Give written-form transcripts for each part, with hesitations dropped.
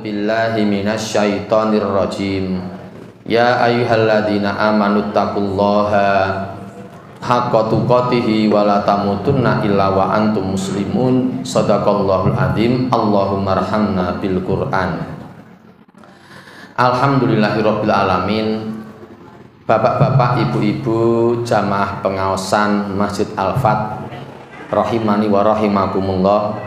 billahi minasyaitonir rajim. Ya ayyuhalladzina amanu taqullaha haqqa tuqatih wa la tamutunna illa wa antum muslimun. Shadaqallahul adzim. Allahumma arhamna bil Qur'an. Alhamdulillahirabbil alamin. Bapak-bapak, ibu-ibu jamaah pengaosan Masjid Al-Fat rahimani wa rahimakumullah.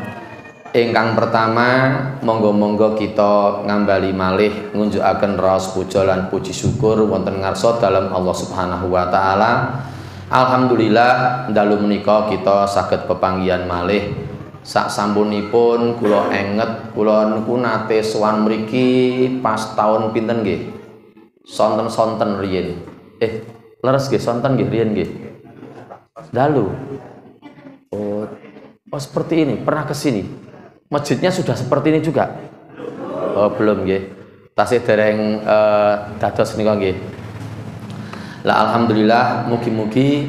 Ingkang pertama, monggo-monggo kita ngambali malih ngunjukaken raos puja lan puji syukur wonten ngarsa dalem Allah Subhanahu wa taala. Alhamdulillah dalu menika kita saged pepanggihan malih. Sak sampunipun kula enget kula niku nate sowan mriki pas taun pinten nggih? Sonten-sonten riyin. Leres nggih sonten nggih riyin nggih. Dalu. Oh seperti ini, pernah ke sini. Masjidnya sudah seperti ini juga? Oh belum nggih. Tasih dereng dados nika nggih. Lah alhamdulillah mugi-mugi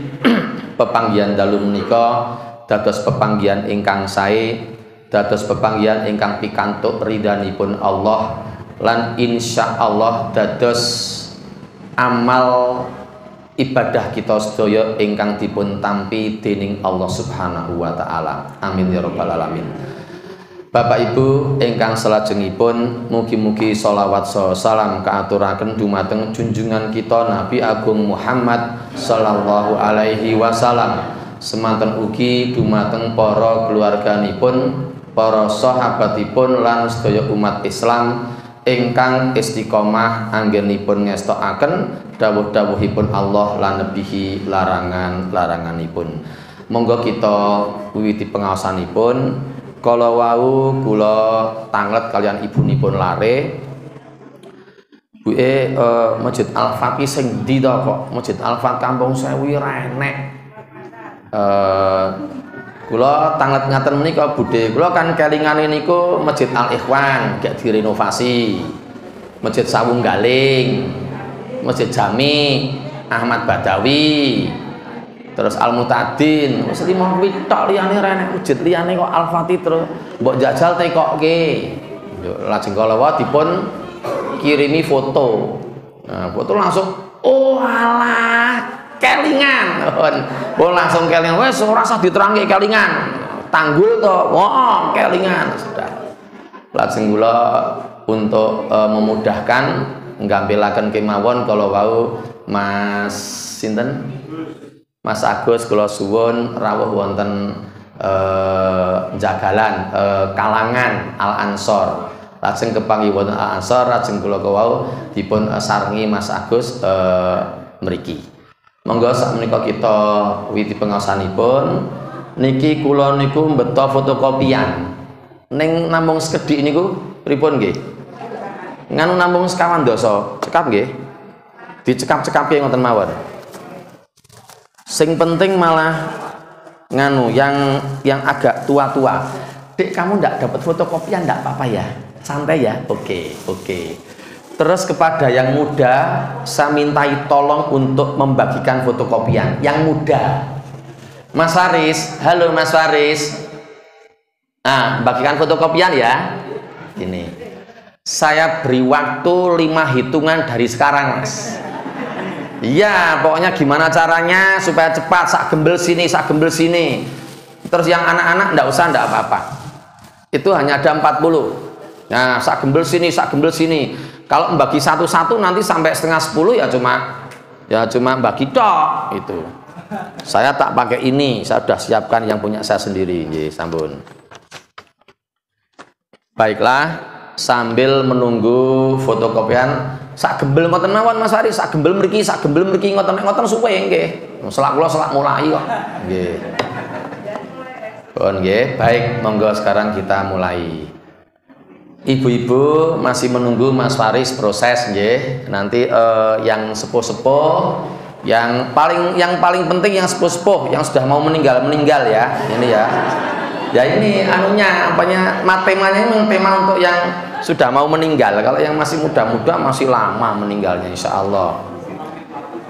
pepanggihan dalu menika dados pepanggihan ingkang sae, dados pepanggihan ingkang pikantuk ridhanipun Allah lan insyaallah dados amal ibadah kita sedaya ingkang dipun tampi dening Allah Subhanahu wa taala. Amin ya rabbal alamin. Bapak Ibu ingkang salajengipun, mugi-mugi sholawat salam kaaturaken dumateng junjungan kita Nabi Agung Muhammad sallallahu alaihi wasallam. Semanten ugi dumateng para keluarganipun, para sahabatipun lan sedaya umat Islam ingkang istiqomah anggenipun ngestokaken dawuh-dawuhipun Allah lan nebihi larangan-laranganipun. Monggo kita wiwiti pengaosanipun. Kala wau kula tanglet kalian ibunipun lare. Buke Masjid Al-Fat sing ndi to kok Masjid Al-Fat Kampung Sewu renek. Kula tanglet ngaten menika budhe kula kan kelingane niku Masjid Al-Ikhwan gak direnovasi. Masjid Sawung Galing, Masjid Jami Ahmad Badawi, terus Al-Mutadin, wis 5 kuwi tok liyane renek wujud liyane kok Al-Fati terus mbok jajal tekokke. Lajeng kala wae dipun kirimi foto. Nah, foto langsung oh alah kelingan. Oh langsung kelingan wis ora usah diterangke kelingan. Tanggul to, wah kelingan sudah. Lajeng kula untuk memudahkan nggampilaken kemawon kala wau Mas sinten? Mas Agus kula suwun rawuh wonten Jagalan Kalangan Al-Ansor. Lajeng kepanggih wonten Al-Ansor lajeng kula kawau dipun sarengi Mas Agus mriki. Monggo sakmenika kita wiwiti pengaosanipun. Niki kula niku mbeta fotokopian. Ning namung sekedhik niku pripun nggih? Nganu namung sekawan dasa. Cekap nggih. Dicekap-cekapi ngoten mawon. Sing penting malah nganu yang agak tua-tua. Dek, kamu ndak dapat fotokopian ndak apa-apa ya, santai ya. Oke. Terus kepada yang muda saya mintai tolong untuk membagikan fotokopian yang muda. Mas Faris, halo Mas Faris. Bagikan fotokopian ya. Ini saya beri waktu 5 hitungan dari sekarang Mas. Iya, pokoknya gimana caranya supaya cepat, sak gembel sini. Terus yang anak-anak enggak usah, enggak apa-apa. Itu hanya ada 40. Nah, sak gembel sini. Kalau membagi satu-satu nanti sampai setengah 10 ya cuma bagi tok itu. Saya tak pakai ini, saya sudah siapkan yang punya saya sendiri. Nggih, sampun. Baiklah, sambil menunggu fotokopian sak gembel ngoten mawon Mas Faris, sak gembel mriki ngoten suwe nggih. Selak kula selak mulai kok. Nggih. Pun nggih, baik monggo sekarang kita mulai. Ibu-ibu masih menunggu Mas Faris proses nggih. Nanti yang sepuh-sepuh, yang paling penting yang sepuh-sepuh yang sudah mau meninggal ya. Ini ya. Ya ini anunya apanya temanya ini tema untuk yang sudah mau meninggal. Kalau yang masih muda-muda masih lama meninggalnya insya Allah.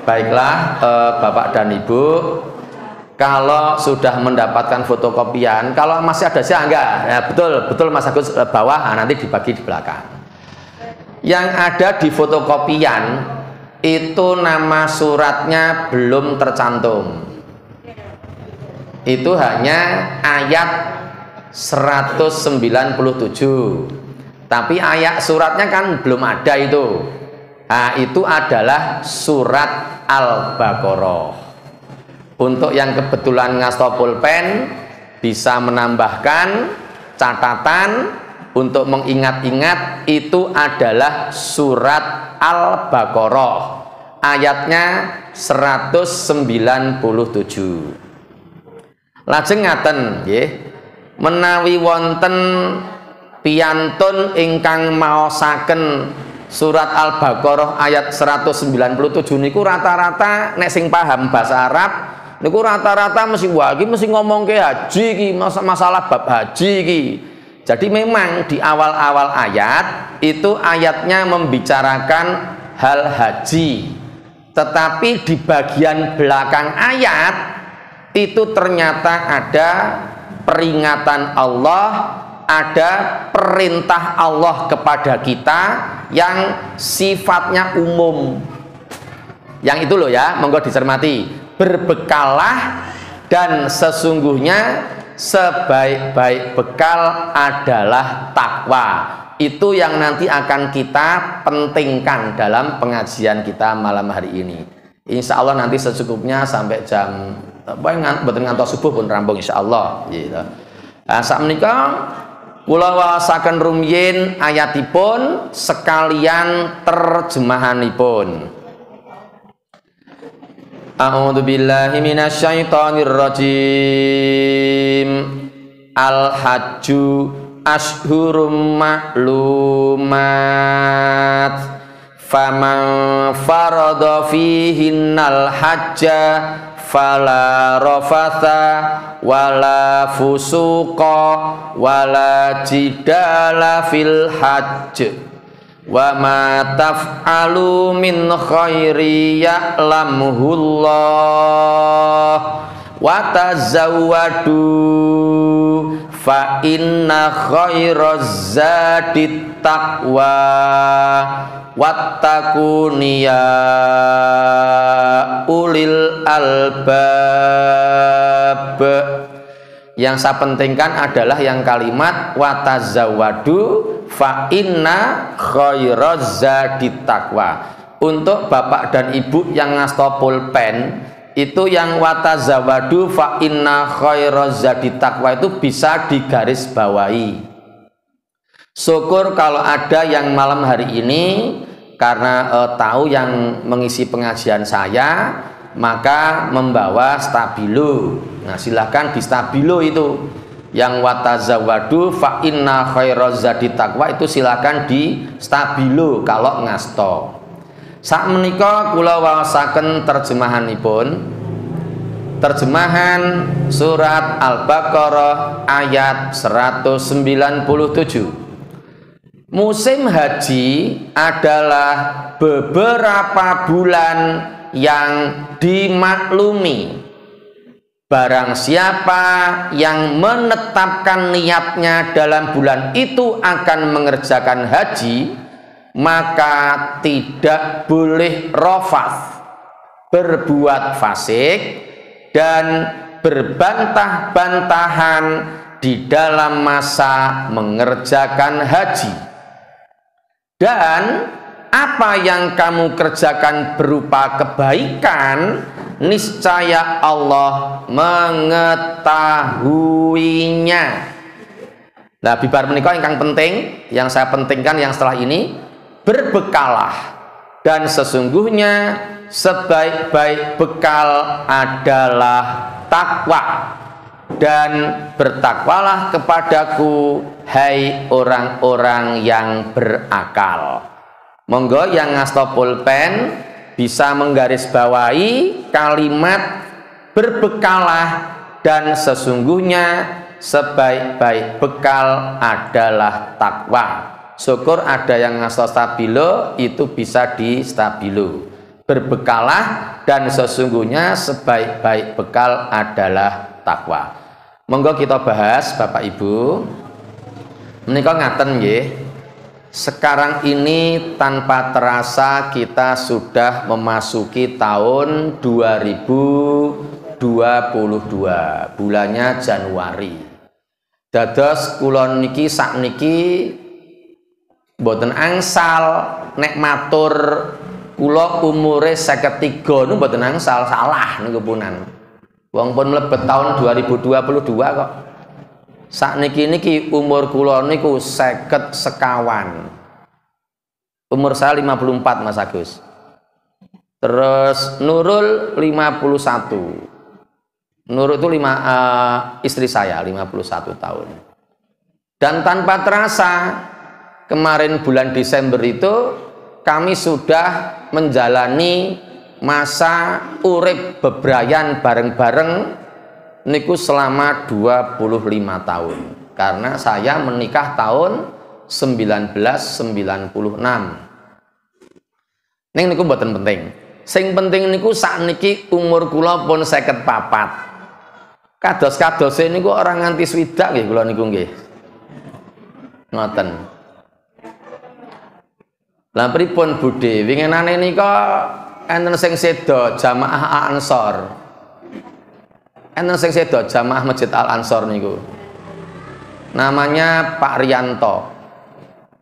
Baiklah Bapak dan Ibu, kalau sudah mendapatkan fotokopian, kalau masih ada saya enggak ya, betul Mas Agus bawah, nanti dibagi di belakang. Yang ada di fotokopian itu nama suratnya belum tercantum. Itu hanya ayat 197. Tapi ayat suratnya kan belum ada itu. Nah, itu adalah surat Al-Baqarah. Untuk yang kebetulan ngasto pulpen bisa menambahkan catatan untuk mengingat-ingat, itu adalah surat Al-Baqarah, ayatnya 197. Lajeng ngaten nggih, menawi wonten piyantun ingkang maosaken surat Al-Baqarah ayat 197 niku rata-rata nek sing paham bahasa Arab niku rata-rata mesti mesti ngomong ke haji ki, masalah bab haji ki. Jadi memang di awal-awal ayat itu ayatnya membicarakan hal haji, tetapi di bagian belakang ayat itu ternyata ada peringatan Allah, ada perintah Allah kepada kita yang sifatnya umum. Yang itu loh ya, monggo dicermati. Berbekalah, dan sesungguhnya sebaik-baik bekal adalah takwa. Itu yang nanti akan kita pentingkan dalam pengajian kita malam hari ini. Insya Allah nanti secukupnya sampai jam betul ngantos subuh pun rampung insya Allah gitu. Nah, saat menikah kula waosaken rumiyin ayatipun sekalian terjemahanipun. A'udzu billahi minasyaitonir rajim. Al-hajju ashhurum ma'lumat. Faman farada fihinnal hajja fala rafatha wala fusuqa wala jidala fil hajj wa ma taf'alu min khairi ya'lamuhullah wa tazawwadu fa inna khairaz zadit taqwa wattaquni ya ulil albab. Yang saya pentingkan adalah yang kalimat watazawwadu fa inna khairaz zadit taqwa. Untuk bapak dan ibu yang ngasto pulpen itu yang watazawwadu fa inna khairaz zadit taqwa itu bisa digaris bawahi. Syukur kalau ada yang malam hari ini karena tahu yang mengisi pengajian saya, maka membawa stabilo. Nah, silahkan di stabilo itu yang watazawwadu fa inna khairaz zadit taqwa itu silahkan di stabilo kalau ngasto. Sak menika kula waosaken terjemahanipun. Terjemahan surat Al-Baqarah ayat 197. Musim haji adalah beberapa bulan yang dimaklumi. Barang siapa yang menetapkan niatnya dalam bulan itu akan mengerjakan haji, maka tidak boleh rafath, berbuat fasik, dan berbantah-bantahan di dalam masa mengerjakan haji. Dan apa yang kamu kerjakan berupa kebaikan, niscaya Allah mengetahuinya. Nah, bibar menika ingkang penting, yang saya pentingkan yang setelah ini, berbekalah, dan sesungguhnya sebaik-baik bekal adalah takwa. Dan bertakwalah kepadaku, hai orang-orang yang berakal. Monggo yang ngasto pulpen bisa menggarisbawahi kalimat berbekalah, dan sesungguhnya sebaik-baik bekal adalah takwa. Syukur ada yang ngasto stabilo, itu bisa di stabilo. Berbekalah, dan sesungguhnya sebaik-baik bekal adalah takwa. Monggo kita bahas Bapak Ibu. Menika ngaten nggih. Sekarang ini tanpa terasa kita sudah memasuki tahun 2022, bulannya Januari. Dados kula niki sakniki mboten angsal nek matur kula umure 53 niku mboten angsal, salah niku punan. Wong pun mlebet tahun 2022 kok. Sakniki niki umur kula niku 50 sekawan. Umur saya 54 Mas Agus. Terus Nurul 51. Nurul itu istri saya 51 tahun. Dan tanpa terasa kemarin bulan Desember itu kami sudah menjalani masa urip bebrayan bareng-bareng niku selama 25 tahun. Karena saya menikah tahun 1996. Ning niku mboten penting. Sing penting niku sakniki umur kula pun 54. Kados-kadose niku orang nganti swidak nggih kula niku nggih. Ngoten. Lah pripun Budhe? Winginane nika enten sing sedo jamaah Ansor. Enten sing sedo jamaah Masjid Al Ansor niku. Namanya Pak Riyanto.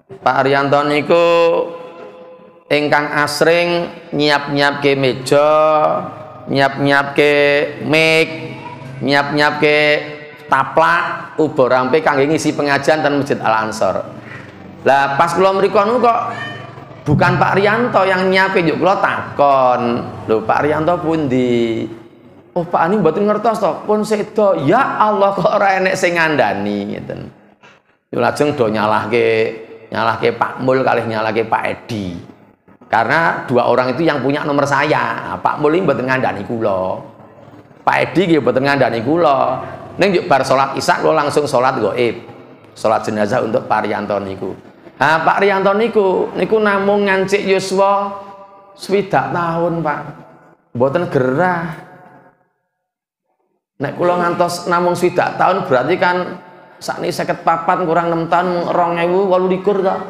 Pak Riyanto niku ingkang asring nyiap-nyiapke meja, nyiap-nyiapke mic, nyiap-nyiapke taplak, ubo rampe kangge ngisi pengajian ten Masjid Al Ansor. Lah pas kula mriku kok bukan Pak Riyanto yang nyiapin, yuk kula takon, lho Pak Riyanto pundi? Oh Pak ini mboten ngertos to, pun sedo. Ya Allah kok ora enek sing ngandani ngeten. Yo lajeng do nyalahke Pak Mul kalih nyalahke Pak Edi. Karena dua orang itu yang punya nomor saya. Pak Mul ini mboten ngandani kula. Pak Edi nggih mboten ngandani kula. Ning yuk bar salat Isya kula langsung salat gaib. Salat jenazah untuk Pak Riyanto niku. Ha Pak Riyanto niku namung ngancik yuswa 60 tahun, Pak. Mboten gerah. Nek kula ngantos namung 60 tahun berarti kan sakniki 54 kurang 6 tahun 2028 ta.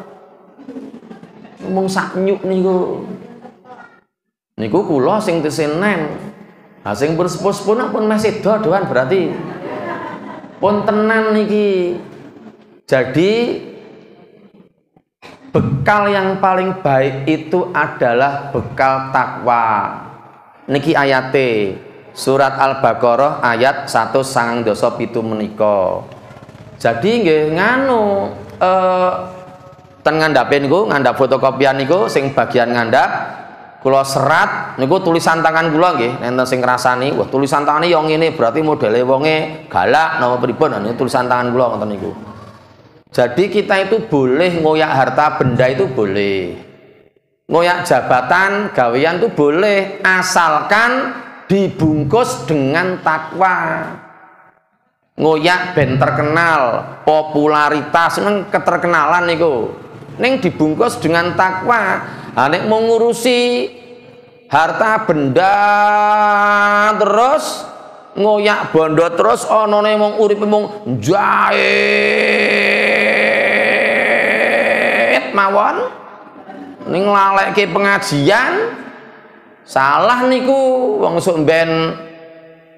Mung sak nyuk niku. Niku kula sing tesenen. Ha sing pun sepuh-sepuh pun masih doan berarti pun tenan niki. Jadi bekal yang paling baik itu adalah bekal takwa. Niki ayate surat Al-Baqarah ayat 197 menika. Jadi nggih nganu ten ngandhape niku, ngandhap fotokopian niku sing bagian ngandhap kula serat niku tulisan tangan kula nggih, enten sing ngrasani, wah tulisan tangane yo ngene berarti modele wonge galak napa pripun, niku tulisan tangan kula ngoten niku. Jadi kita itu boleh ngoyak harta benda itu boleh. Ngoyak jabatan, gawean itu boleh asalkan dibungkus dengan takwa. Ngoyak ben terkenal, popularitas neng keterkenalan niku. Neng dibungkus dengan takwa. Nek mau ngurusi harta benda terus ngoyak bondo terus onone mung uripe mung jahit mawon ning lalekke pengajian salah niku wong sok ben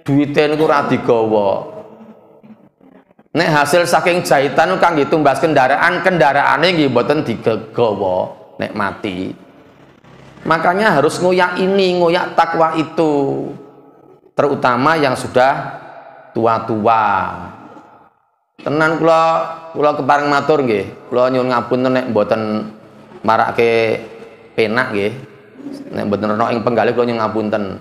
duwite niku ora digawa. Nek hasil saking jahitan kangge tumbas kendaraane nggih mboten digawa nek mati. Makanya harus ngoyak ini, ngoyak takwa itu. Terutama yang sudah tua-tua. Tenan kula kepareng matur nggih. Kula nyuwun ngapunten nek mboten marake penak nggih. Nek mboten ana ing penggalih kula nyuwun ngapunten.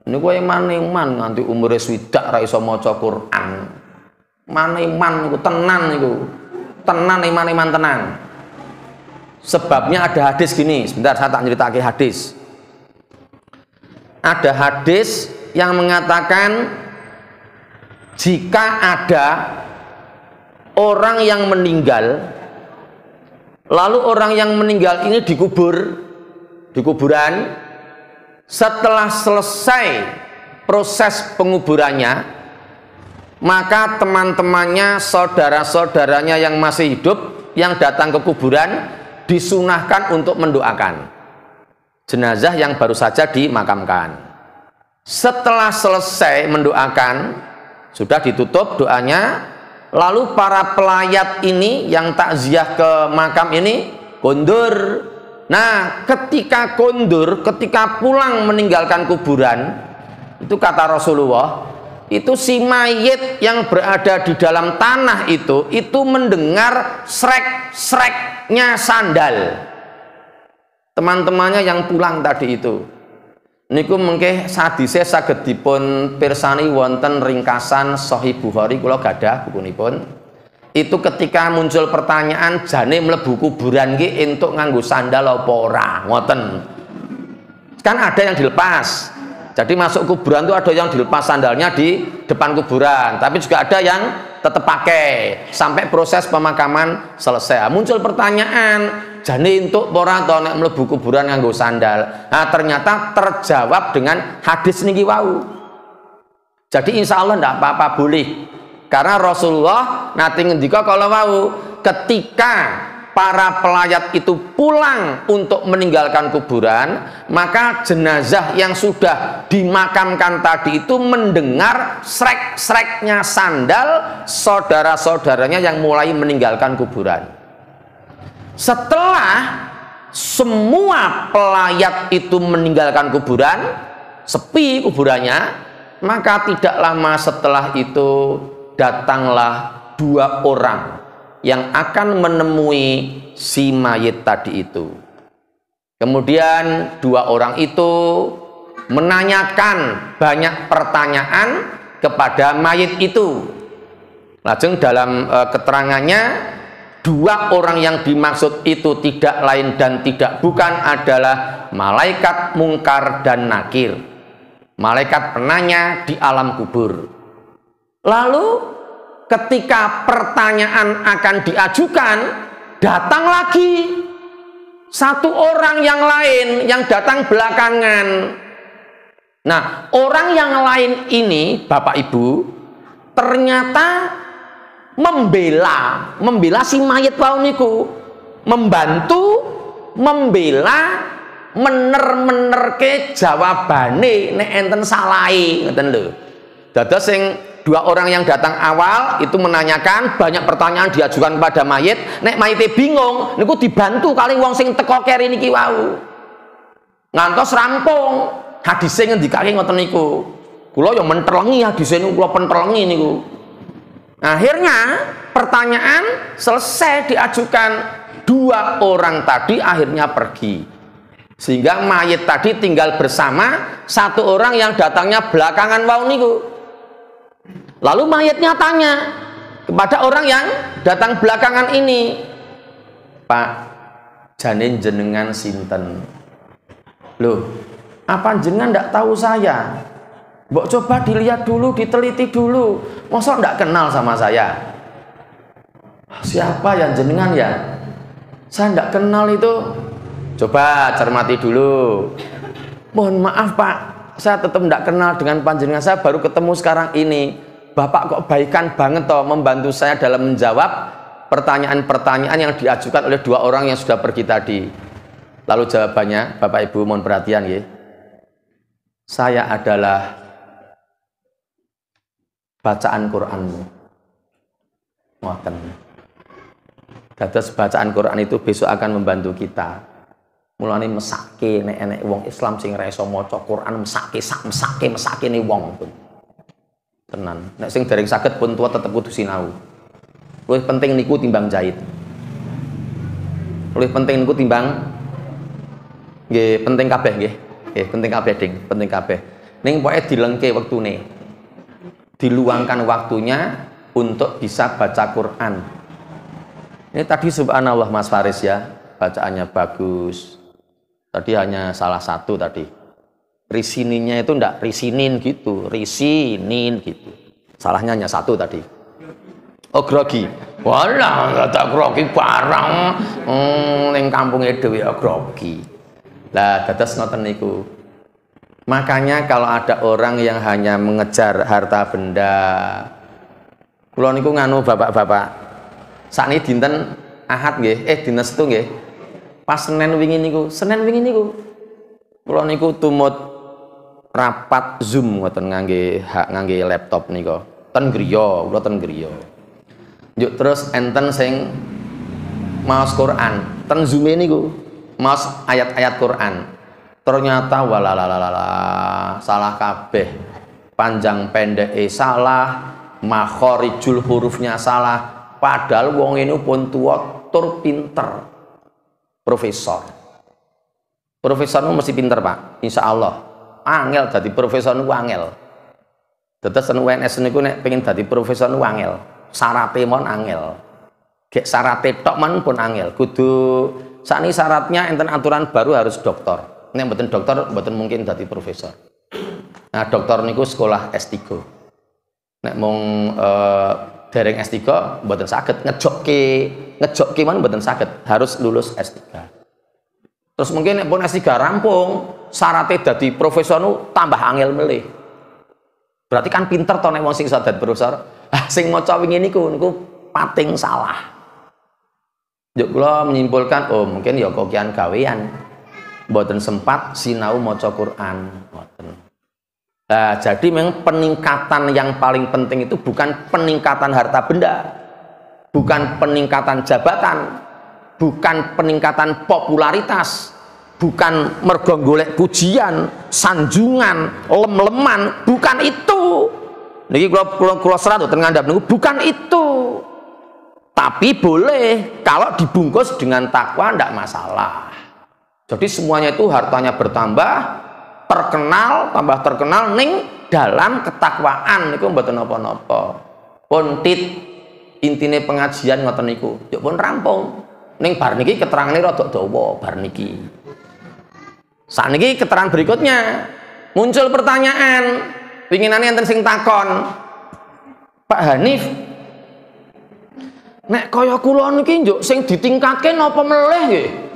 Niku iman nganti umure swidak ra iso maca Quran. Iman niku tenan niku. Tenan iman tenan. Sebabnya ada hadis gini, sebentar saya tak nyeritake hadis. Ada hadis yang mengatakan jika ada orang yang meninggal, lalu orang yang meninggal ini dikubur di kuburan, setelah selesai proses penguburannya, maka teman-temannya, saudara-saudaranya yang masih hidup yang datang ke kuburan disunahkan untuk mendoakan jenazah yang baru saja dimakamkan. Setelah selesai mendoakan, sudah ditutup doanya, lalu para pelayat ini yang takziah ke makam ini kondur. Nah, ketika kondur, ketika pulang meninggalkan kuburan, itu kata Rasulullah, itu si mayit yang berada di dalam tanah itu mendengar srek-sreknya sandal teman-temannya yang pulang tadi itu. Niku mengke sadise saged dipun pirsani wonten ringkasan Sahih Bukhari, kula gadah bukunipun. Itu ketika muncul pertanyaan jane mlebu kuburan ki entuk nganggo sandal apa ora, ngoten. Kan ada yang dilepas. Jadi masuk kuburan itu ada yang dilepas sandalnya di depan kuburan, tapi juga ada yang tetap pakai sampai proses pemakaman selesai. Muncul pertanyaan, jane entuk ora to nek mlebu kuburan nganggo sandal. Nah, ternyata terjawab dengan hadis niki wau. Jadi insya Allah ndak apa-apa, boleh. Karena Rasulullah nanti ngendika kalau wau, ketika para pelayat itu pulang untuk meninggalkan kuburan, maka jenazah yang sudah dimakamkan tadi itu mendengar srek-sreknya sandal saudara-saudaranya yang mulai meninggalkan kuburan. Setelah semua pelayat itu meninggalkan kuburan, sepi kuburannya, maka tidak lama setelah itu datanglah 2 orang yang akan menemui si mayit tadi itu. Kemudian 2 orang itu menanyakan banyak pertanyaan kepada mayit itu. Lajeng dalam keterangannya, 2 orang yang dimaksud itu tidak lain dan tidak bukan adalah malaikat mungkar dan nakir, malaikat penanya di alam kubur. Lalu ketika pertanyaan akan diajukan, datang lagi 1 orang yang lain yang datang belakangan. Nah, orang yang lain ini, Bapak Ibu, ternyata membela si mayit wau niku, membantu membela mener-menerke jawabane nek enten salahe, ngoten lho. Dados sing 2 orang yang datang awal itu menanyakan banyak pertanyaan diajukan kepada mayit. Nek mayite bingung, niku dibantu kali wong sing teko keri niki wau. Ngantos rampung hadise ngendikake ngoten niku. Kula ya mentelengi hadise niku, kula pentelengi niku. Akhirnya pertanyaan selesai diajukan, 2 orang tadi akhirnya pergi. Sehingga mayit tadi tinggal bersama 1 orang yang datangnya belakangan wau niku. Lalu mayitnya tanya kepada orang yang datang belakangan ini, Pak, jane jenengan sinten? Loh, apa jenengan ndak tahu saya? Mbok coba dilihat dulu, diteliti dulu. Masa ndak kenal sama saya? Siapa yang jenengan ya? Saya ndak kenal itu. Coba cermati dulu. Mohon maaf Pak, saya tetap ndak kenal dengan panjenengan. Saya baru ketemu sekarang ini. Bapak kok baikan banget toh membantu saya dalam menjawab pertanyaan-pertanyaan yang diajukan oleh 2 orang yang sudah pergi tadi. Lalu jawabannya, Bapak Ibu mohon perhatian ya. Saya adalah bacaan Qur'anmu. Ngoten. Dados bacaan Qur'an itu besok akan membantu kita. Mulane mesake nek wong Islam sing ra iso maca Qur'an mesake ne wong. Tenan. Nek sing dereng saged pun tua tetep kudu sinau. Luwih penting niku timbang jahit. Luwih penting niku timbang nggih, penting kabeh nggih. Nggih, penting kabeh ding, penting kabeh. Ning pokoke dilengke wektune. Diluangkan waktunya untuk bisa baca Quran. Ini tadi subhanallah Mas Faris ya, bacaannya bagus. Tadi hanya salah satu tadi. Risininya itu enggak risinin gitu, risinin gitu. Salahnya hanya 1 tadi. Oh, grogi. Walah, enggak tak grogi barang. Ning kampunge dhewe ya grogi. Lah dados ngoten niku. Makanya kalau ada orang yang hanya mengejar harta benda, kula niku nganu bapak-bapak. Sakniki dinten Ahad nggih, dinten Setu nggih. Pas Senin wingi niku kula niku tumut rapat Zoom ngoten ngangge laptop nika. Ten griya, kula ten griya. Njuk terus enten sing maos Quran, ten Zoom niku maos ayat-ayat Quran. Ternyata walalalala salah kabeh. Panjang pendeke salah, makhorijul hurufnya salah. Padahal wong ini pun tua tur pinter. Profesor mesti pinter Pak, insya Allah. Angel dadi profesor niku angel. Dados UNS niku nek pengen dadi profesor niku angel. Syarate mon angel. Gek syarate tok men pun angel. Kudu sakniki syaratnya enten aturan baru harus doktor. Nek mboten doktor mboten mungkin dadi profesor. Nah, doktor niku sekolah S3. Nek mung dereng S3 mboten saged ngejokke man mboten saged, harus lulus S3. Terus mungkin nek pun S3 rampung, syaratnya dadi profesor nu tambah angel melih. Berarti kan pinter to nek wong sing iso dadi profesor. Sing maca wingi niku pating salah. Yo kula menyimpulkan mungkin ya kokian gawean. Mboten sempat sinau maca Quran, mboten. Nah, jadi memang peningkatan yang paling penting itu bukan peningkatan harta benda, bukan peningkatan jabatan, bukan peningkatan popularitas, bukan mergo golek pujian, sanjungan, lem-leman, bukan itu. Niki kula serat ten ngandhap niku bukan itu. Tapi boleh kalau dibungkus dengan takwa ndak masalah. Jadi semuanya itu hartanya bertambah, tambah terkenal ning dalam ketakwaan niku mboten napa-napa. Pun intine pengajian ngoten niku. Yo pun rampung. Ning bar niki keterangane rada dawa bar niki. Sakniki keterangan berikutnya. Muncul pertanyaan, pinginane enten sing takon. Pak Hanif, nek kaya kula niki njuk sing ditingkatke napa meleh nggih?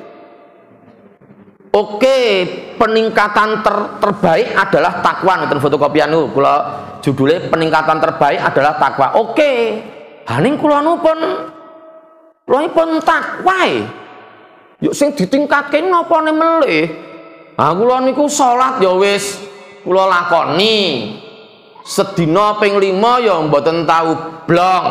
Oke, peningkatan terbaik adalah takwa. Nonton fotokopian niku kula judulnya peningkatan terbaik adalah takwa. Oke. Haning kula pun takwa. Yuk sing ditingkatke napa ne melih? Kula niku salat ya wis kula lakoni. Sedina ping 5 ya mboten tau blong.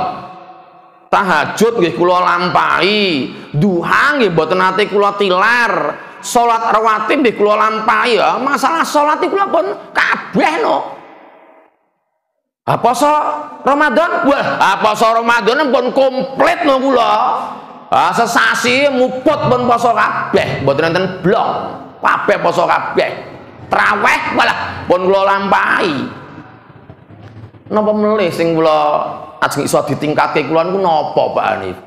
Tahajud nggih kula lampahi. Duha nggih mboten nate kula tilar. Salat rawatib nggih kula lampahi ya. Masalah salat iki kula pun kabeh no. Poso Ramadan? Wah, poso Ramadan pun komplit no kula. Sesasi muput pun poso kabeh, mboten enten blok. Kabeh poso kabeh. Traweh malah pun kula lampahi. Napa melih sing kula ajeng iso ditingkatke kula niku napa Pak Hanif?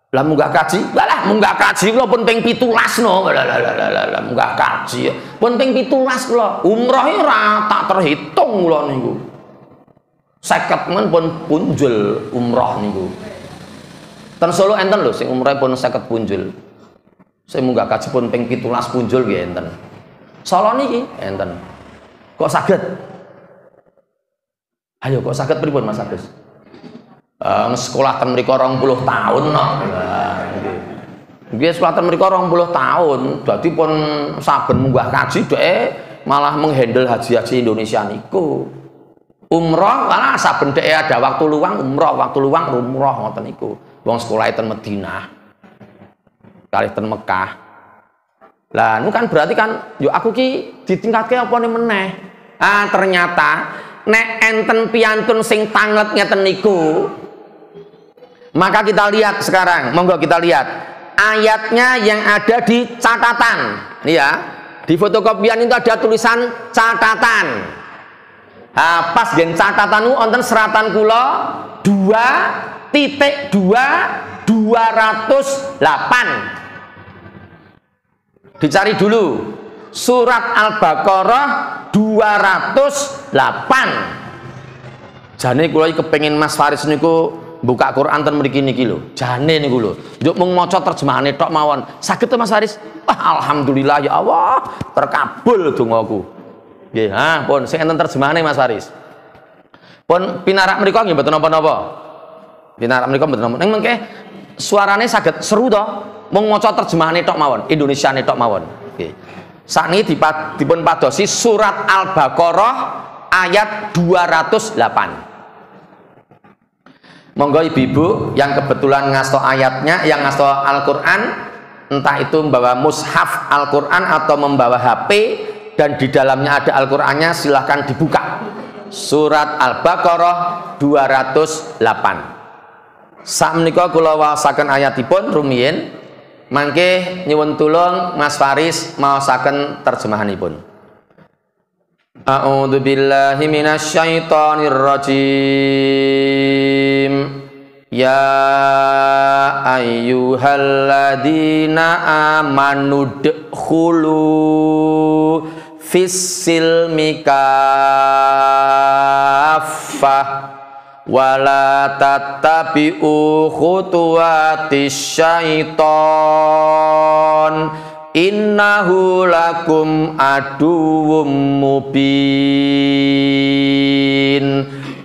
Lah munggah kaji, munggah kaji kula pun ping 17 no. Lah munggah kaji pun ping 17 kula. Umroh ora tak terhitung kula niku. 50 men pun punjul umroh niku. Ten Solo enten lho sing umroh pun 50 punjul. Sing munggah kaji pun ping 17 punjul nggih enten. Solo niki enten. Kok saged? Ayo kok saged pripun Mas Agus? Sekolah ten mriko 20 tahun no. Nggih sekolah ten mriko 20 tahun, dadi pun saben munggah kaji dhek malah menghandle haji-haji Indonesia niku. Umroh malah saben dhek ada waktu luang umroh, waktu luang umroh ngoten niku. Wong sekolah ten Madinah. Kalih ten Mekah. Lah niku kan berarti kan yo aku ki ditingkatke apa meneh. Ternyata nek enten piyantun sing tanget ngeten niku. Maka kita lihat sekarang, monggo kita lihat ayatnya yang ada di catatan. Ini ya, di fotokopian itu ada tulisan catatan. Pas gen catatan itu wonten seratan kula 2.2.208. Dicari dulu. Surat Al-Baqarah 208. Jane kula iki kepengin Mas Faris niku buka Quran ten mriki niki lho. Jane niku lho. Njuk mung maca terjemahane tok mawon. Saged to Mas Faris? Alhamdulillah ya Allah, terkabul dongaku. Nggih, pun sing enten terjemahane Mas Faris. Pun pinarak mriku nggih mboten napa-napa. Pinarak mriku mboten napa. Ning mengke suarane saged seru to, mung maca terjemahane tok mawon, Indonesiane tok mawon. Nggih. Sakniki dipun padosi surat Al-Baqarah ayat 208. Monggo ibu-ibu yang kebetulan ngasto ayatnya, yang ngasto Al-Qur'an, entah itu membawa mushaf Al-Qur'an atau membawa HP dan di dalamnya ada Al-Qur'annya, silahkan dibuka. Surat Al-Baqarah 208. Sakmenika kula waosaken ayatipun rumiyin. Mangke nyuwun tulung Mas Faris maosaken terjemahanipun. A'udzu billahi minasyaitonir rajim. Ya ayyuhalladzina amanu dkhulu fis-silmi kaffah wala tattabi'u khutuwatis syaiton innahu lakum aduwwum mubin.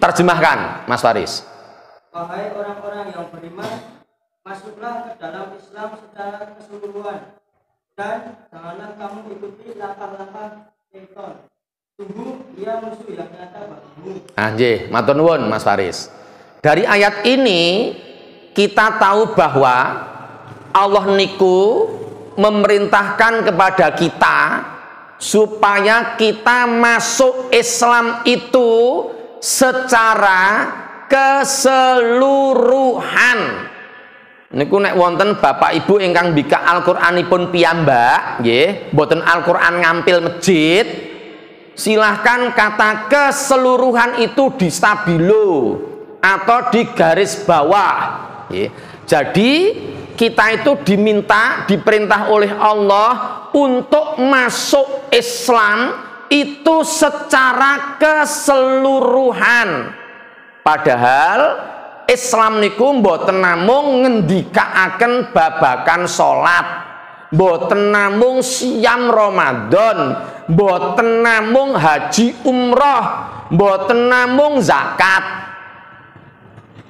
Terjemahkan Mas Faris. Wahai orang-orang yang beriman, masuklah ke dalam Islam secara keseluruhan dan janganlah kamu ikuti langkah-langkah syaitan. Sungguh dia musuh yang nyata bagimu. Nggih, matur nuwun Mas Faris. Dari ayat ini kita tahu bahwa Allah niku memerintahkan kepada kita supaya kita masuk Islam itu secara keseluruhan. Niku nek wonten bapak ibu ingkang mbikak Al-Qur'anipun piyambak, nggih, mboten Al-Qur'an ngampil masjid, silahkan kata keseluruhan itu di stabilo atau di garis bawah. Jadi kita itu diperintah oleh Allah untuk masuk Islam itu secara keseluruhan. Padahal Islam niku mboten namung ngendikaaken babakan salat, mboten namung siam Ramadan, mboten namung haji umroh, mboten namung zakat.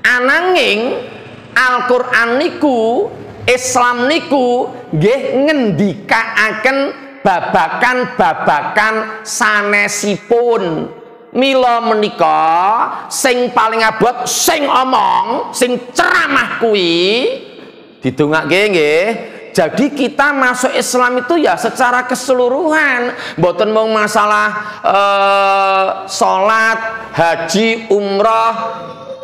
Ananging Al-Qur'an niku, Islam niku nggih ngendikaaken babakan-babakan sanesipun. Mila menika sing paling abot sing omong, sing ceramah kuwi didongake nggih. Jadi kita masuk Islam itu ya secara keseluruhan, mboten mung masalah salat, haji, umrah,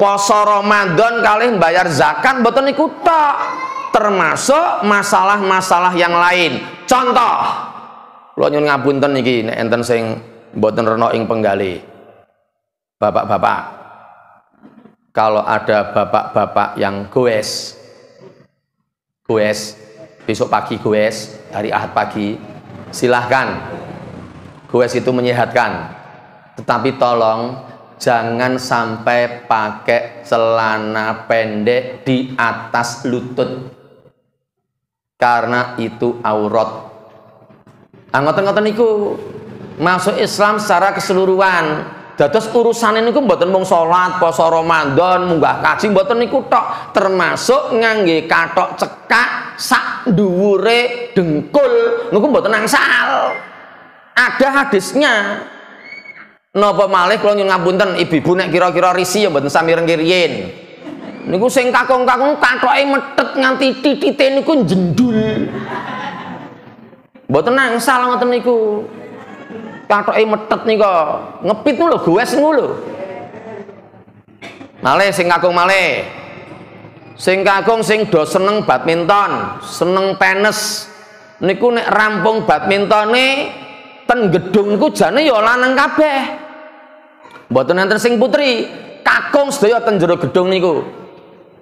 poso Ramadan kalih bayar zakat, mboten niku tok, termasuk masalah-masalah yang lain. Contoh, kula nyuwun ngapunten niki nek enten sing mboten rena ing penggalih. Bapak-bapak, kalau ada bapak-bapak yang goes besok pagi goes, hari Ahad pagi, silahkan. Goes itu menyehatkan, tetapi tolong jangan sampai pakai celana pendek di atas lutut, karena itu aurat. Ngoten-ngoten niku masuk Islam secara keseluruhan. Dados urusan ini mboten mung salat, poso Ramadan, munggah kaji, mboten niku tok, termasuk ngangge kathok cekak sak dhuwure dengkul niku mboten angsal. Ada hadisnya. Napa malih kula nyuwun ngapunten ibu-ibu nek kira-kira risi ya mboten sami rengkiriyen. Niku sing kakung-kakung kathoke metet nganti titite niku jendul. Mboten angsal ngoten niku. Kathoke metet nika, ngepit lho goes niku lho. Malih sing kakung malih. Sing kakung sing do seneng badminton, seneng tenis. Niku nek rampung badmintone ten gedung niku jane ya lanang kabeh. Mboten enten sing putri. Kakung sedaya ten jero gedung niku.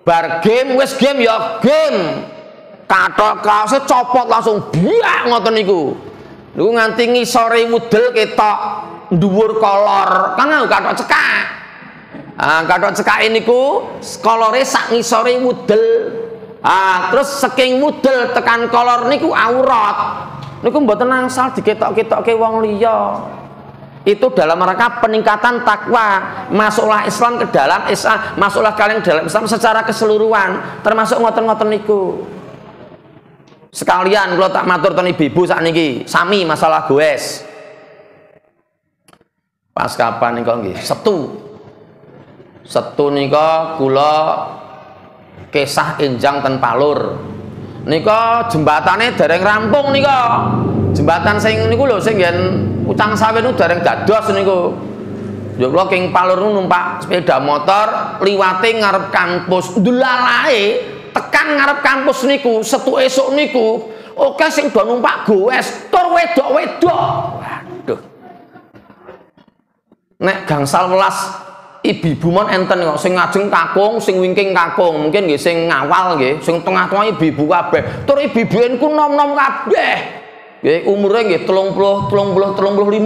Bar game wis game ya game. Kathok kaose copot langsung biak ngoten niku. Niku nganti ngisore wudel ketok dhuwur kolor. Kan kathok cekak. Kathok cekake niku kolore sak ngisore wudel. Terus saking wudel tekan kolor niku aurat. Niku mboten angsal diketok-ketokke wong liya. itu dalam rangka peningkatan takwa. Masuklah Islam ke dalam Islam, masuklah kalian ke dalam Islam secara keseluruhan, termasuk ngoten-ngoten niku. Sekalian kalau tak matur ten ibu-ibu sakniki sami masalah goes. Pas kapan nika nggih? Setu nika kula kisah enjang ten Palur. Nika jembatane dereng rampung nika. Jembatan sing niku lho sing yen Ucang Sawit niku dereng dados niku. Yo kula king Palur numpak sepeda motor liwate ngarep kampus. Delalae tekan ngarep kampus niku, setu esuk niku, oke sing do numpak goes, tur wedok-wedok. Waduh. Nek gangsal welas ibu-ibu mon enten kok sing ngajeng kakung, sing wingking kakung, mungkin nggih sing ngawal nggih, sing tengah-tengah ibu-ibu kabeh. Tur ibu-ibu ku nom-nom kabeh. Nggih umure nggih 30, 35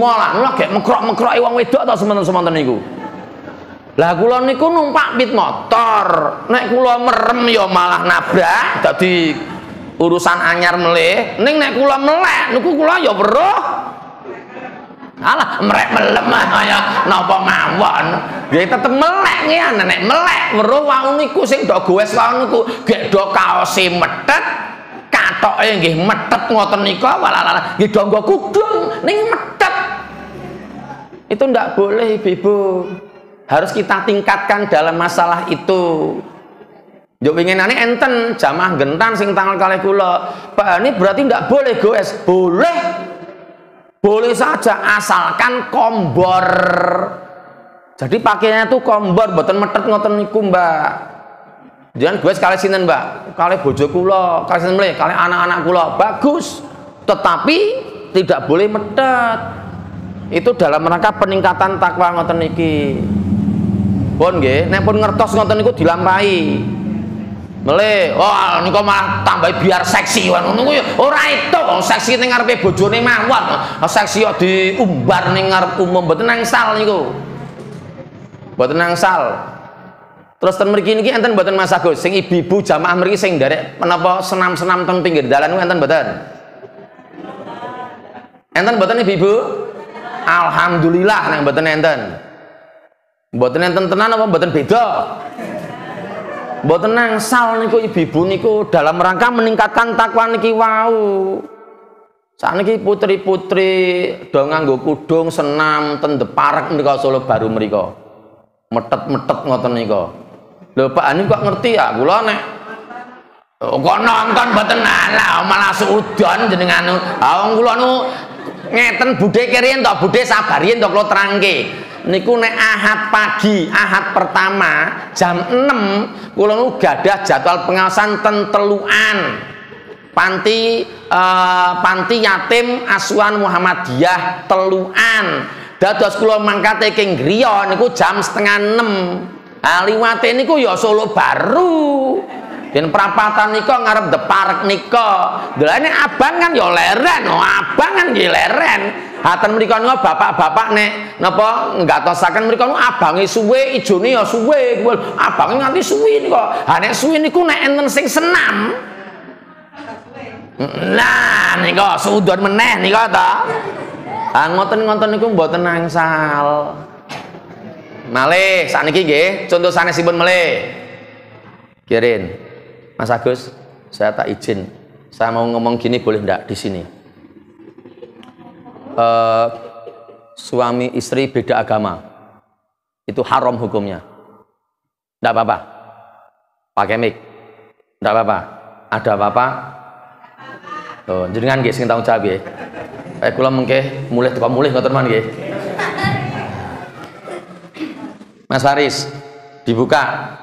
lah. Lha gek mekrok-mekroke wong wedok ta semonten-semonten niku. Lah kula niku numpak pit motor, nek kula merem ya malah nabrak, dadi urusan anyar meleh. Ning nek kula melek niku kula ya weruh. Alah merek melem ya napa mawon. Nggih tetep melek ngene nek melek weruh wau niku sing do goes wau niku gek do kaose metet, katoke nggih metet ngoten nika walalah nggih do nggo kudung ning metet. Itu ndak boleh ibu-ibu. Harus kita tingkatkan dalam masalah itu. Yo winginane enten jamaah gentan sing tanggal kalih kula. Pak ini berarti ndak boleh goes. Boleh. Boleh saja asalkan kombor. Jadi pakainya itu kombor, mboten metet ngoten niku, Mbak. Jangan goes kalih sinten, Mbak? Kalih bojo kula, kalih sinten mleh, kalih anak-anak kula. Bagus. Tetapi tidak boleh metet. Itu dalam rangka peningkatan takwa ngoten niki. Pun nggih, nek pun ngertos ngoten niku dilampahi. Mele, oh niku malah tambah biar seksi ngono niku ya ora itu, seksi ning ngarepe bojone mawon. Seksi kok diumbar ning ngarep umum mboten nangsal niku. Mboten nangsal. Terus ten mriki niki enten mboten Mas Agus, sing ibu-ibu jamaah mriki sing nderek menapa senam-senam teng pinggir dalan niku enten mboten? Enten mboten ibu-ibu? Alhamdulillah nek mboten enten. Mboten enten tenan apa mboten beda? Mboten nangsal niku ibu-ibu niku dalam rangka meningkatkan takwa niki wau. Sakniki putri-putri do nganggo kudung senam ten Deparek mriko Solo Baru mriko. Metet-metet ngoten nika. Lho Pak Ani kok ngerti ya kula nek kok nonton mboten ala malah suudon jenengan. Ha wong kula nu ngeten budhe kiriyen to budhe sabariyen to kula terangke. Niku nek Ahad pagi, Ahad pertama jam 6 kula nu gadah jadwal pengawasan ten Telukan. Panti yatim asuhan Muhammadiyah Telukan. Dados kula mangkate king griya niku jam 5:30. Ah liwate niku ya Solo Baru. Yen prapatan nika ngarep Deparek nika. Delane abang kan ya leren, abang kan nggih leren. Haten mriku niku bapak-bapak nek napa ngatosaken mriku abange suwe, ijone ya suwe. Abange nganti suwi nika. Ha nek suwi niku nek enten sing senam. Nah nika suudon meneh nika ta. Ah ngoten-ngoten niku mboten nangsal. Malih sakniki nggih, contoh sanesipun malih. Kirin, Mas Agus, saya tak izin. Saya mau ngomong gini boleh ndak di sini? Suami istri beda agama. Itu haram hukumnya. Ndak apa-apa. Pakai mic. Ndak apa-apa. Ada apa-apa? Tuh, jenengan nggih sing tanggung jawab nggih. Kula mengke mulih teko mulih ngoten man nggih. Mas Faris, dibuka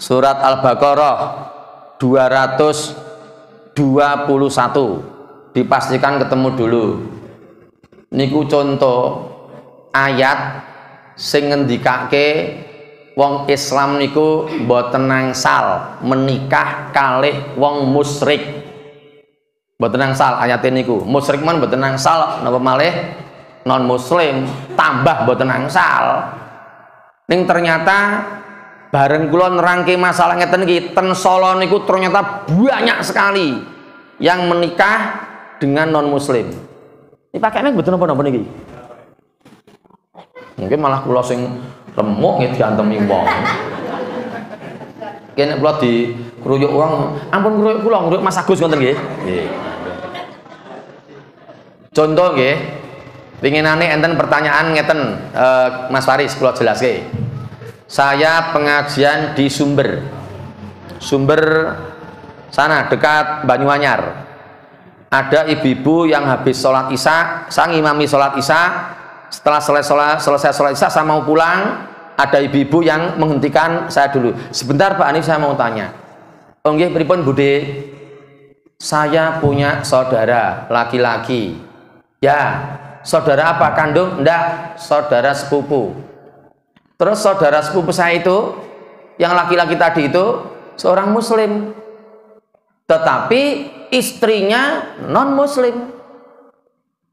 surat Al-Baqarah 221. Dipastikan ketemu dulu. Niku contoh ayat sing ngendikake wong Islam niku mboten nangsal menikah kalih wong musyrik. Mboten nangsal ayat niku. Musyrik man mboten nangsal napa malih non muslim tambah mboten nangsal. Ning ternyata bareng kula nerangke masalah ngeten iki ten Solo niku ternyata banyak sekali yang menikah dengan non muslim. Ini pakai mic mboten napa-napa niki. Mungkin malah kula sing remuk nggih diantemi wong. Kene kula dikruyuk wong, ampun kruyuk kula, kruyuk Mas Agus ngoten nggih. Nggih. Contoh nggih, pinginane enten pertanyaan ngeten, Mas Faris kula jelaske. Saya pengajian di Sumber sana dekat Banyuanyar. Ada ibu-ibu yang habis sholat isya, saya ngimami sholat isya. Setelah selesai sholat isya, saya mau pulang. Ada ibu-ibu yang menghentikan saya dulu. Sebentar Pak Hanif, saya mau tanya. Oh nggih, pripun Bude? Saya punya saudara laki-laki. Ya, saudara apa? Kandung? Enggak, saudara sepupu. Terus saudara sepupu saya itu, yang laki-laki tadi itu seorang muslim. Tetapi istrinya non muslim.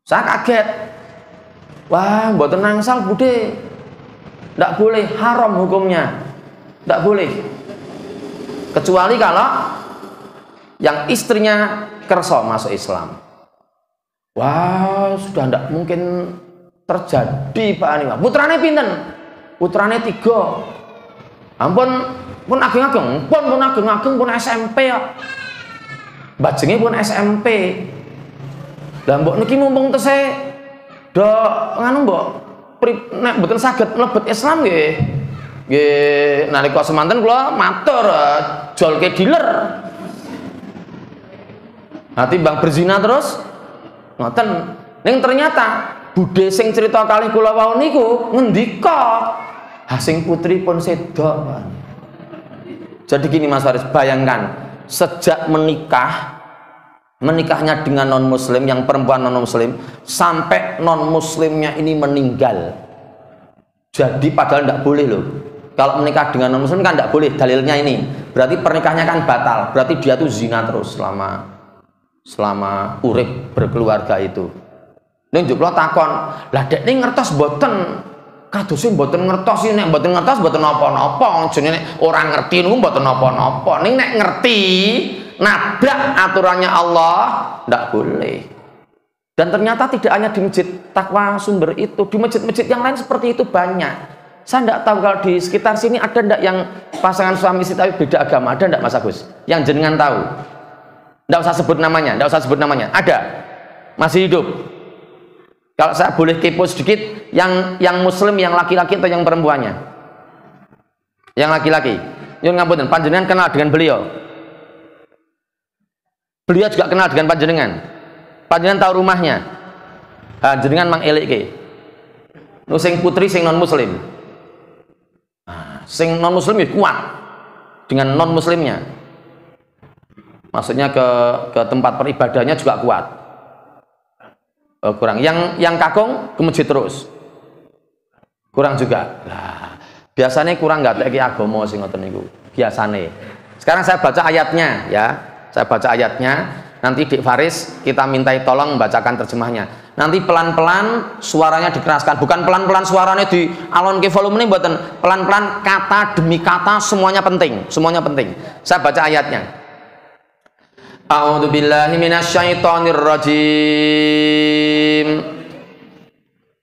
Saya kaget. Wah, mboten nangsal Bude. Ndak boleh, haram hukumnya. Ndak boleh. Kecuali kalau yang istrinya kerso masuk Islam. Wah, sudah ndak mungkin terjadi Pak Ani. Putrane pinten? Putrane 3. Ampun pun ageng-ageng, pun ageng-ageng pun SMP ya. Bajenge pun SMP. Lah mbok niki mumpung tesih do nganu mbok nek mboten saged mlebet Islam nggih. Nggih nalika semanten kula matur jolke dealer. Hati bang berzina terus ngoten. Ning ternyata budhe sing cerita kalih kula wau niku ngendika sing putri pun sedok. Jadi gini Mas Faris, bayangkan sejak menikahnya dengan non muslim, yang perempuan non muslim, sampai non muslimnya ini meninggal. Jadi padahal tidak boleh loh, kalau menikah dengan non muslim kan tidak boleh, dalilnya ini berarti pernikahannya kan batal, berarti dia tuh zina terus selama urip berkeluarga itu. Ning juplo takon, lah dek ini ngertos boten kadosé mboten ngertos, nek mboten ngertos mboten napa-napa, jenenge nek ora ngerti niku mboten napa-napa. Ning nek ngerti nabrak aturannya Allah ndak boleh. Dan ternyata tidak hanya di Masjid Taqwa Sumber itu, di masjid-masjid yang lain seperti itu banyak. Saya ndak tahu kalau di sekitar sini ada ndak yang pasangan suami istri tapi beda agama, ada ndak Mas Agus? Yang jenengan tahu? Ndak usah sebut namanya, ndak usah sebut namanya. Ada? Masih hidup? Kalau saya boleh kepo sedikit, yang muslim, yang laki-laki atau yang perempuannya? Yang laki-laki. Nyuwun ngapunten, panjenengan kenal dengan beliau? Beliau juga kenal dengan panjenengan? Panjenengan tahu rumahnya? Jenengan mang elike. Nu sing putri sing non muslim. Sing non muslim ya kuat dengan non muslimnya. Maksudnya ke tempat peribadahnya juga kuat. Kurang. Yang kakung ke masjid terus. Kurang juga. Nah, biasanya kurang nggak teki agama sing ngoten niku. Biasane. Sekarang saya baca ayatnya ya. Saya baca ayatnya. Nanti Dik Faris kita mintai tolong membacakan terjemahnya. Nanti pelan-pelan suaranya dikeraskan. Bukan pelan-pelan suaranya di alon ke volume ini, mboten. Pelan-pelan kata demi kata semuanya penting. Semuanya penting. Saya baca ayatnya. A'udzu billahi minasyaitonir rajim.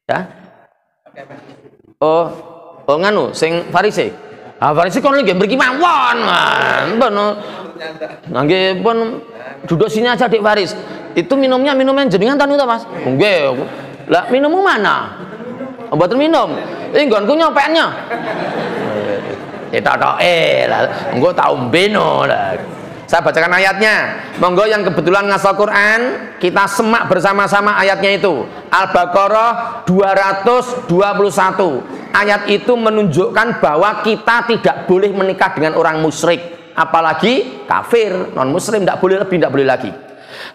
Ya? Oh nganu sing Farisi. Farisi kon nggih mriki mawon. Pun nggih pun duduk sini aja Dik Faris. Itu minumnya jenengan tanu ta Mas? Nggih. Lah minummu mana? Mboten minum. Nggonku nyopennya. Lah engko tak ombeno lah. Saya bacakan ayatnya. Monggo yang kebetulan ngasal Quran, kita semak bersama-sama ayatnya itu. Al-Baqarah 221. Ayat itu menunjukkan bahwa kita tidak boleh menikah dengan orang musyrik, apalagi kafir, non muslim, tidak boleh lebih, tidak boleh lagi.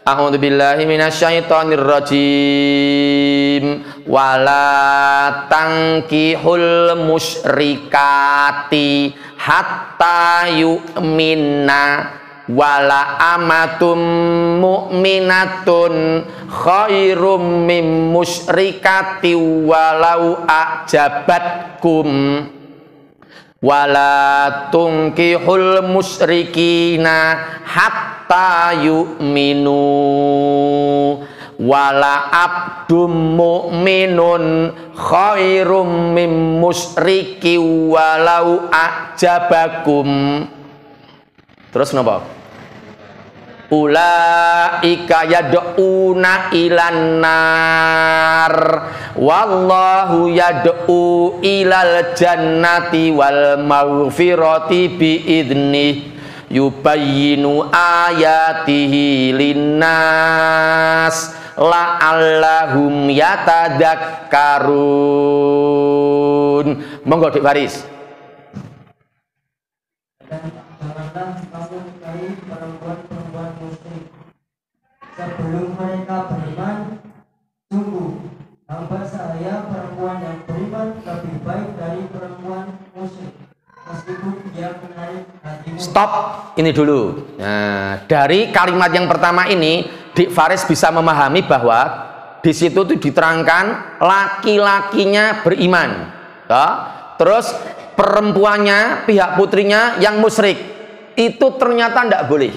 A'udzu billahi minasyaitonir rajim. Wala tankihul musyrikati hatta yu'minna wala amatum mu'minatun khairum mim musyrikati walau a'jabatkum wala tunkihul musyrikina hatta yu'minu wala abdum mu'minun khairum mim musyriki walau ajabakum. Terus napa? Ulaika yad'una ilan nar wallahu yad'u ilal jannati wal maghfirati biidnih yubayyinu ayatihi linnas la'allahum yatadakkarun. Monggo Dik Faris. Janganlah kamu nikahi perempuan-perempuan musyrik sebelum mereka beriman. Sungguh hamba saya perempuan yang beriman lebih baik dari perempuan musyrik, meskipun dia menarik hatimu. Stop ini dulu. Nah, dari kalimat yang pertama ini Dik Faris bisa memahami bahwa di situ tuh diterangkan laki-lakinya beriman, ya. Terus perempuannya, pihak putrinya yang musyrik itu ternyata tidak boleh.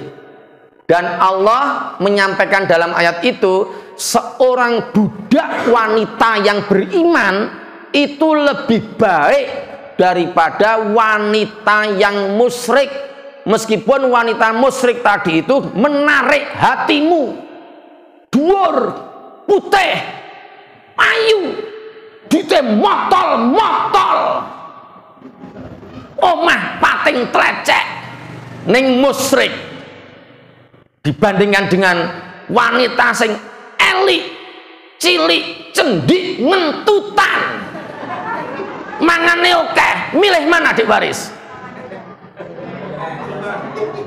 Dan Allah menyampaikan dalam ayat itu seorang budak wanita yang beriman itu lebih baik daripada wanita yang musyrik, meskipun wanita musyrik tadi itu menarik hatimu, dhuwur, putih, ayu, dite motol-motol, omah pating trecek ning musyrik, dibandingkan dengan wanita sing elik, cilik, cendik, ngentutan, mangane oke. Milih mana Dik Faris?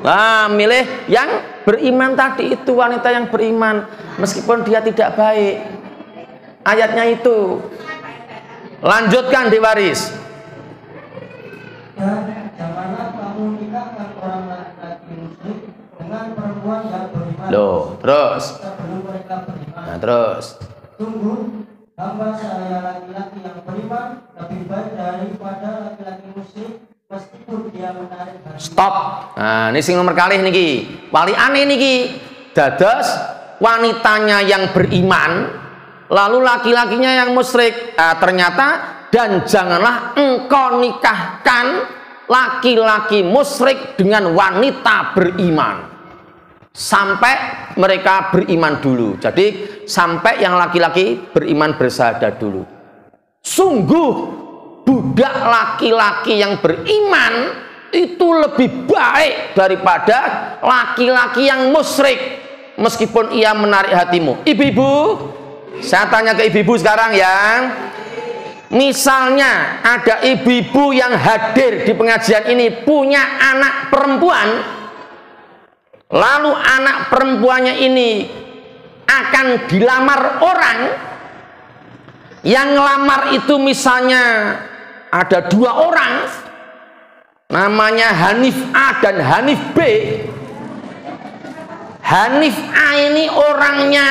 Nah, milih yang beriman tadi itu, wanita yang beriman meskipun dia tidak baik. Ayatnya itu. Lanjutkan Dik Faris. Dan janganlah kamu nikahkan orang laki-laki musyrik dengan perempuan yang beriman. Loh, terus. Sebelum mereka beriman. Nah, terus. Sungguh hamba saya laki-laki yang beriman lebih baik daripada laki-laki musyrik, meskipun dia menarik hati. Stop. Nah, ini sing nomor kalih niki. Wali aneh niki. Dados wanitanya yang beriman, lalu laki-lakinya yang musyrik. Ternyata dan janganlah engkau nikahkan laki-laki musyrik dengan wanita beriman sampai mereka beriman dulu. Jadi sampai yang laki-laki beriman bersahadat dulu. Sungguh budak laki-laki yang beriman itu lebih baik daripada laki-laki yang musyrik, meskipun ia menarik hatimu. Ibu-ibu, saya tanya ke ibu-ibu sekarang yang misalnya ada ibu-ibu yang hadir di pengajian ini punya anak perempuan, lalu anak perempuannya ini akan dilamar orang, yang ngelamar itu misalnya ada 2 orang, namanya Hanif A dan Hanif B. Hanif A ini orangnya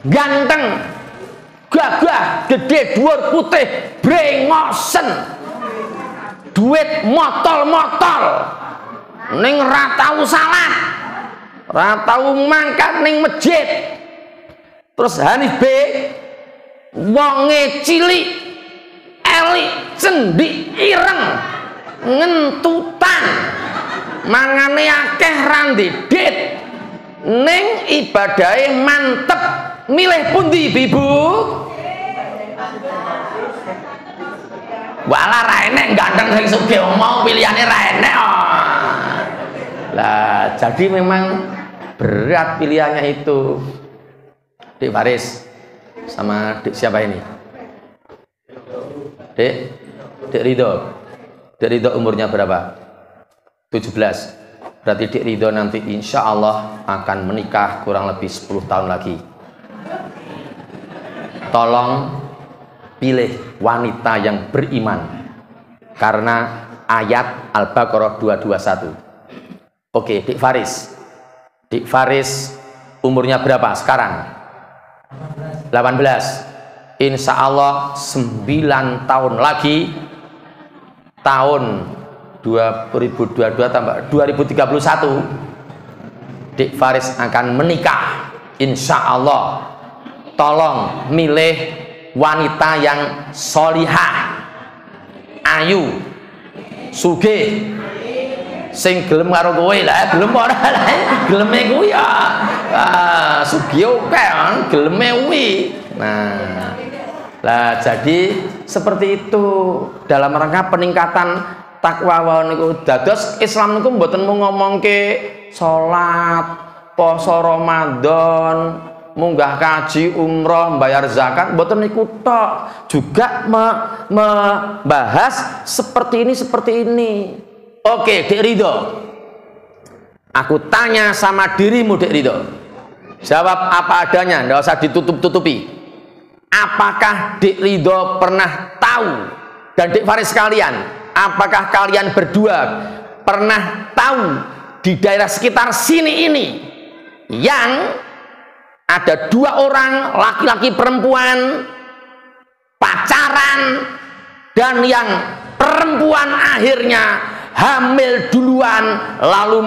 ganteng, gagah, gede, dhuwur, putih, brengosen, duit motol-motol, ning ra tau salat, ra tau mangkat ning masjid. Terus Hanif B wonge cilik, elik, cendik, ireng, ngentutan, mangane akeh randedit, ning ibadahe mantep. Milih pundi ibu? Walah ra enek ganteng sing sugih mau pilihane ra enek. Lah, jadi memang berat pilihannya itu. Dik Faris sama Dik siapa ini? Dik Ridho. Dik Ridho umurnya berapa? 17. Berarti Dik Ridho nanti insya Allah akan menikah kurang lebih 10 tahun lagi. Tolong pilih wanita yang beriman karena ayat Al-Baqarah 221. Oke, Dik Faris. Dik Faris umurnya berapa sekarang? 18. Insya Allah 9 tahun lagi, tahun 2022 tambah 2031, Dik Faris akan menikah insya Allah tolong milih wanita yang solihah, ayu, sugih, sing gelem karo kowe lah, gelem ora lah, geleme kuwi ya sugih oke, geleme kuwi. Nah, lah jadi seperti itu dalam rangka peningkatan takwa niku. Dados Islam niku mboten mung ngomongke salat, poso Ramadan, munggah kaji, umroh, bayar zakat, mboten niku tok, juga membahas seperti ini. Oke, Dek Ridho, aku tanya sama dirimu, Dek Ridho, jawab apa adanya, nggak usah ditutup-tutupi. Apakah Dek Ridho pernah tahu, dan Dek Faris sekalian, apakah kalian berdua pernah tahu di daerah sekitar sini ini yang ada 2 orang laki-laki perempuan pacaran dan yang perempuan akhirnya hamil duluan lalu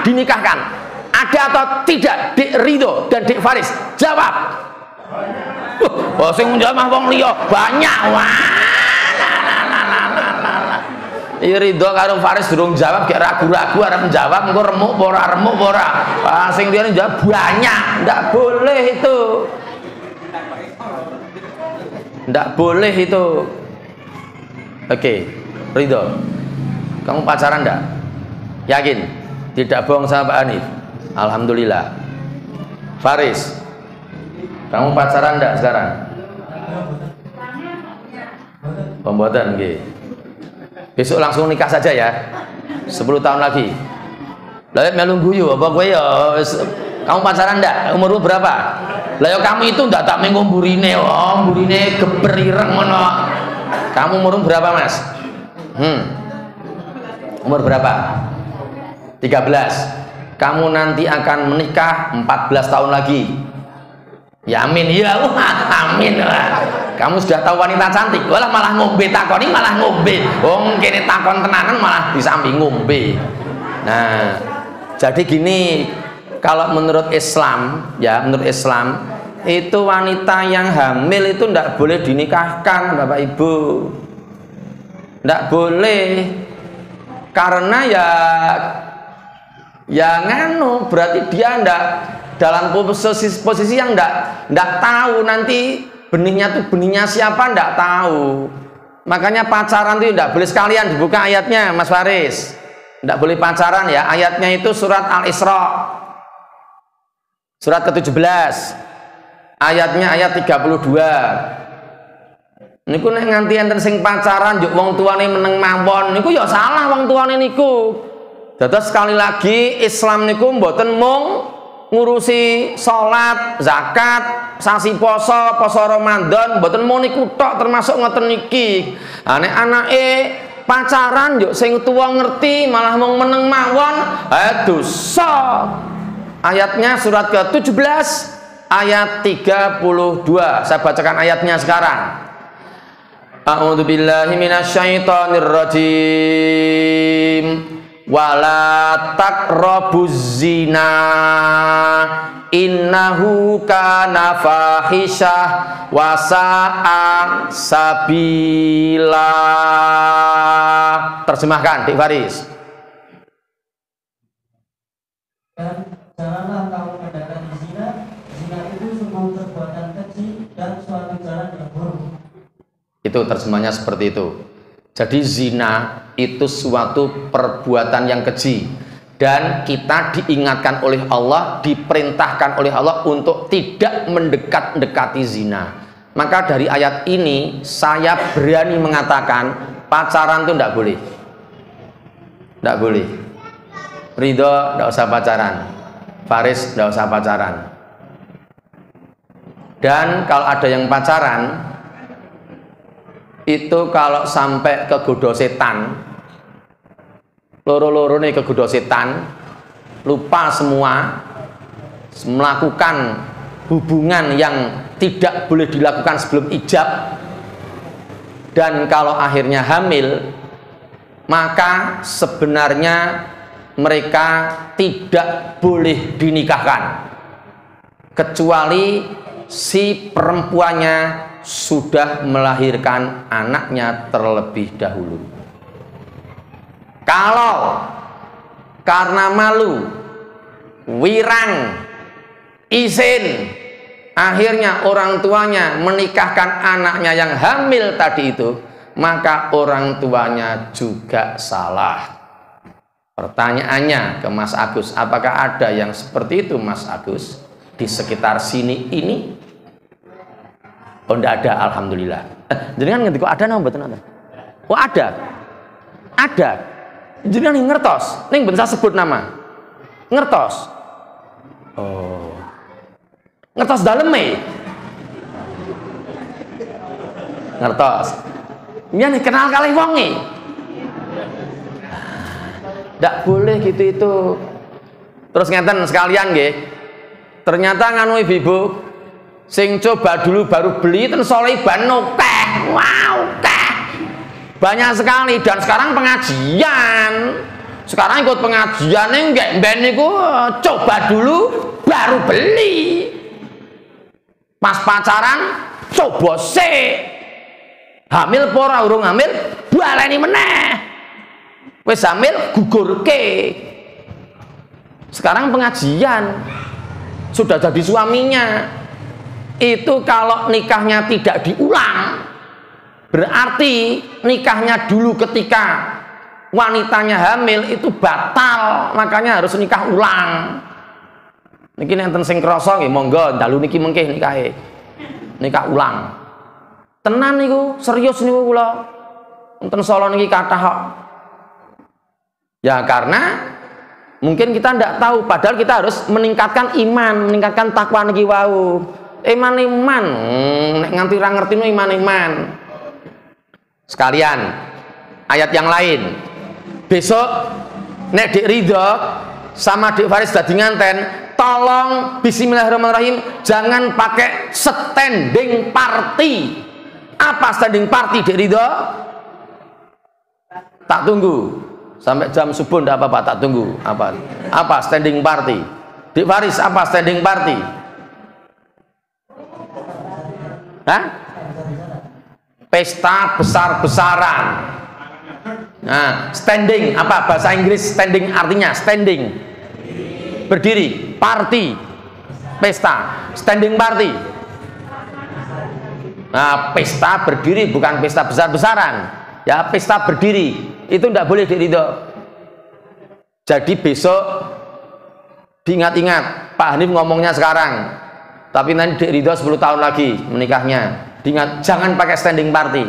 dinikahkan? Ada atau tidak Dek Ridho dan Dek Faris? Jawab. Sing menjawab wong liya banyak. Ridho karo Faris durung jawab, gak ragu-ragu arep menjawab, engko remuk apa ora. Sing liyane jawab banyak, ndak boleh itu. Ndak boleh itu. Oke, Ridho, kamu pacaran ndak? Yakin? Tidak bohong sama Pak Hanif? Alhamdulillah. Faris, kamu pacaran ndak sekarang? Pembuatan nggih. Besok langsung nikah saja ya, 10 tahun lagi. Lah melu guyu apa kowe ya? Kamu pacaran ndak? Umurmu berapa? Lah ya kamu itu ndak tak mengko mburine, mburine geber ireng ngono. Kamu umurmu berapa, Mas? Umur berapa? 13. Kamu nanti akan menikah 14 tahun lagi. Ya amin ya, amin. Kamu sudah tahu wanita cantik, malah ngombe takoni, malah ngombe. Kene takon tenanan malah disambi ngombe. Nah, jadi gini, kalau menurut Islam, ya menurut Islam itu wanita yang hamil itu tidak boleh dinikahkan, Bapak Ibu. Tidak boleh, karena ya nganu, berarti dia ndak dalam posisi yang ndak tahu nanti benihnya tuh benihnya siapa, ndak tahu. Makanya pacaran itu ndak boleh. Sekalian dibuka ayatnya, Mas Faris. Ndak boleh pacaran ya. Ayatnya itu surat Al-Isra, surat ke-17, ayatnya ayat 32. Niku nek nganti enten sing pacaran njuk wong tuane meneng mawon, niku ya salah wong tuane niku. Dados sekali lagi Islam niku mboten mung ngurusi salat, zakat, sasi poso Ramadan, mboten mau niku tok, termasuk ngoten niki. Nek anake pacaran yo sing tuwa ngerti malah mau meneng mawon, dosa. Ayatnya surat ke-17 ayat 32. Saya bacakan ayatnya sekarang. A'udzubillahi minasyaitonir rajim. Wala taqrabuz zina innahu kana fahisyah wa sa'a sabila. Terjemahkan Dik Faris. Dan janganlah kamu mendekati zina. Zina itu sungguh perbuatan keji dan suatu jalan yang buruk. Itu terjemahnya seperti itu. Jadi zina itu suatu perbuatan yang keji, dan kita diingatkan oleh Allah, diperintahkan oleh Allah untuk tidak mendekat-dekati zina. Maka dari ayat ini saya berani mengatakan pacaran itu tidak boleh. Tidak boleh. Ridho tidak usah pacaran, Faris tidak usah pacaran. Dan kalau ada yang pacaran itu kalau sampai kegoda setan, loro-loro nih kegoda setan, lupa semua, melakukan hubungan yang tidak boleh dilakukan sebelum ijab, dan kalau akhirnya hamil, maka sebenarnya mereka tidak boleh dinikahkan. kecuali si perempuannya sudah melahirkan anaknya terlebih dahulu. Kalau karena malu, wirang, izin, akhirnya orang tuanya menikahkan anaknya yang hamil tadi itu, maka orang tuanya juga salah. Pertanyaannya ke Mas Agus, apakah ada yang seperti itu Mas Agus di sekitar sini ini? Oh, enggak ada, alhamdulillah. Jadi kan ngerti kok ada nama betul ada. Oh, ada. Ada. Jadi kan ngertos. Ning ben saya sebut nama. Ngertos. Oh. Ngertos daleme. Ngertos. Nya nih kenal kali wonge. Ndak boleh gitu itu. Terus ngeten sekalian nggih. Ternyata nganu ibu sing coba dulu baru beli ten Soleiban akeh. Wow, akeh. Banyak sekali dan sekarang pengajian. Sekarang ikut pengajian nggak ben niku coba dulu baru beli. Pas pacaran coba sik. Hamil pora urung hamil baleni meneh. Wis hamil gugurke. Sekarang pengajian sudah jadi suaminya. Itu kalau nikahnya tidak diulang, berarti nikahnya dulu ketika wanitanya hamil itu batal, makanya harus nikah ulang. Niki enten sing krasa nggih monggo dalu niki mengke nikahe. Nikah ulang. Tenan niku, serius niku kula. Enten Solo niki kathah kok. Ya karena mungkin kita ndak tahu, padahal kita harus meningkatkan iman, meningkatkan takwa niki wau. Iman nek nganti ra ngerti iman. Sekalian ayat yang lain. Besok nek Dik Ridho sama Dik Faris dadi nganten, tolong bismillahirrahmanirrahim jangan pakai standing party. Apa standing party Dik Ridho? Tak tunggu sampai jam subuh ndak apa-apa, tak tunggu. Apa standing party? Dik Faris apa standing party? Hah? Pesta besar-besaran. Nah, standing apa bahasa Inggris standing artinya? Standing. Berdiri, party. Pesta, standing party. Nah, pesta berdiri bukan pesta besar-besaran. Ya, pesta berdiri. Itu tidak boleh Dik Ridho. Jadi besok diingat-ingat, Pak Hanif ngomongnya sekarang. Tapi nanti Dik Ridho 10 tahun lagi menikahnya. Diingat, jangan pakai standing party.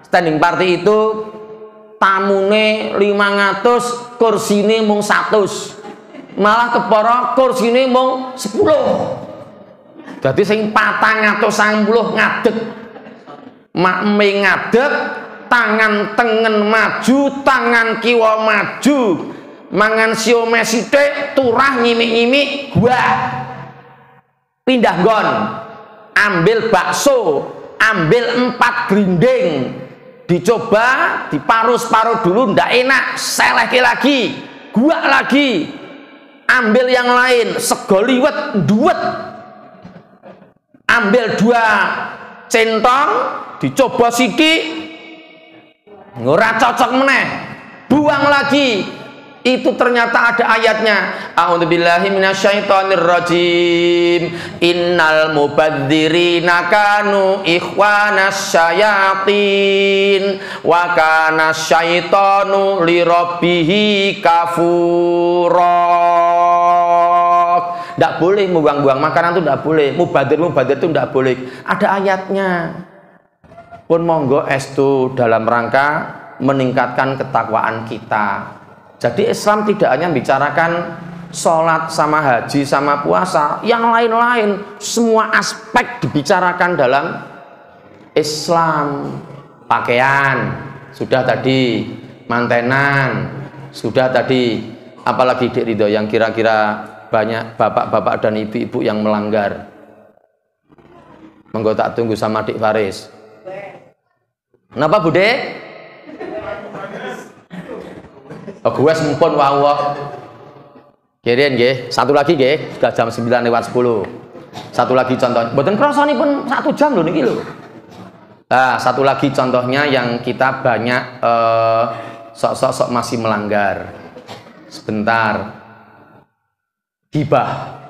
Standing party itu tamune 500, kursine mung 100. Malah kepara kursine mung 10. Jadi sing 490 ngadeg. Makme ngadeg, tangan tengen maju, tangan kiwa maju. Mangan siomay sithik, turah nyimik-nyimik, gua. Pindah nggon, ambil bakso, ambil 4 grinding, dicoba, diparus-paruh dulu, ndak enak, selehke lagi, gua lagi, ambil yang lain, sego liwet, duwet, ambil 2 centong, dicoba sithik, ora cocok meneh, buang lagi. Itu ternyata ada ayatnya. A'udzubillahi minasyaitonirrajim. Innal mubadzirina kanu ikhwanas syayatin wa kana syaitanu lirabbihi kafura. Tidak boleh membuang-buang makanan, itu tidak boleh. Mubadir itu tidak boleh. Ada ayatnya. Pun monggo estu dalam rangka meningkatkan ketakwaan kita. Jadi Islam tidak hanya bicarakan sholat sama haji sama puasa, yang lain-lain semua aspek dibicarakan dalam Islam. Pakaian sudah tadi, mantenan sudah tadi, apalagi Dik Ridho yang kira-kira banyak bapak-bapak dan ibu-ibu yang melanggar. Monggo tak tunggu sama Dik Faris. Kenapa Bude? Oh, gue sempun wawah. Kirain nggih, satu lagi nggih, sudah jam 9:10. Satu lagi contoh, mboten krasane pun 1 jam lho niki lho. Nah, satu lagi contohnya yang kita banyak sok masih melanggar. Sebentar. Gibah.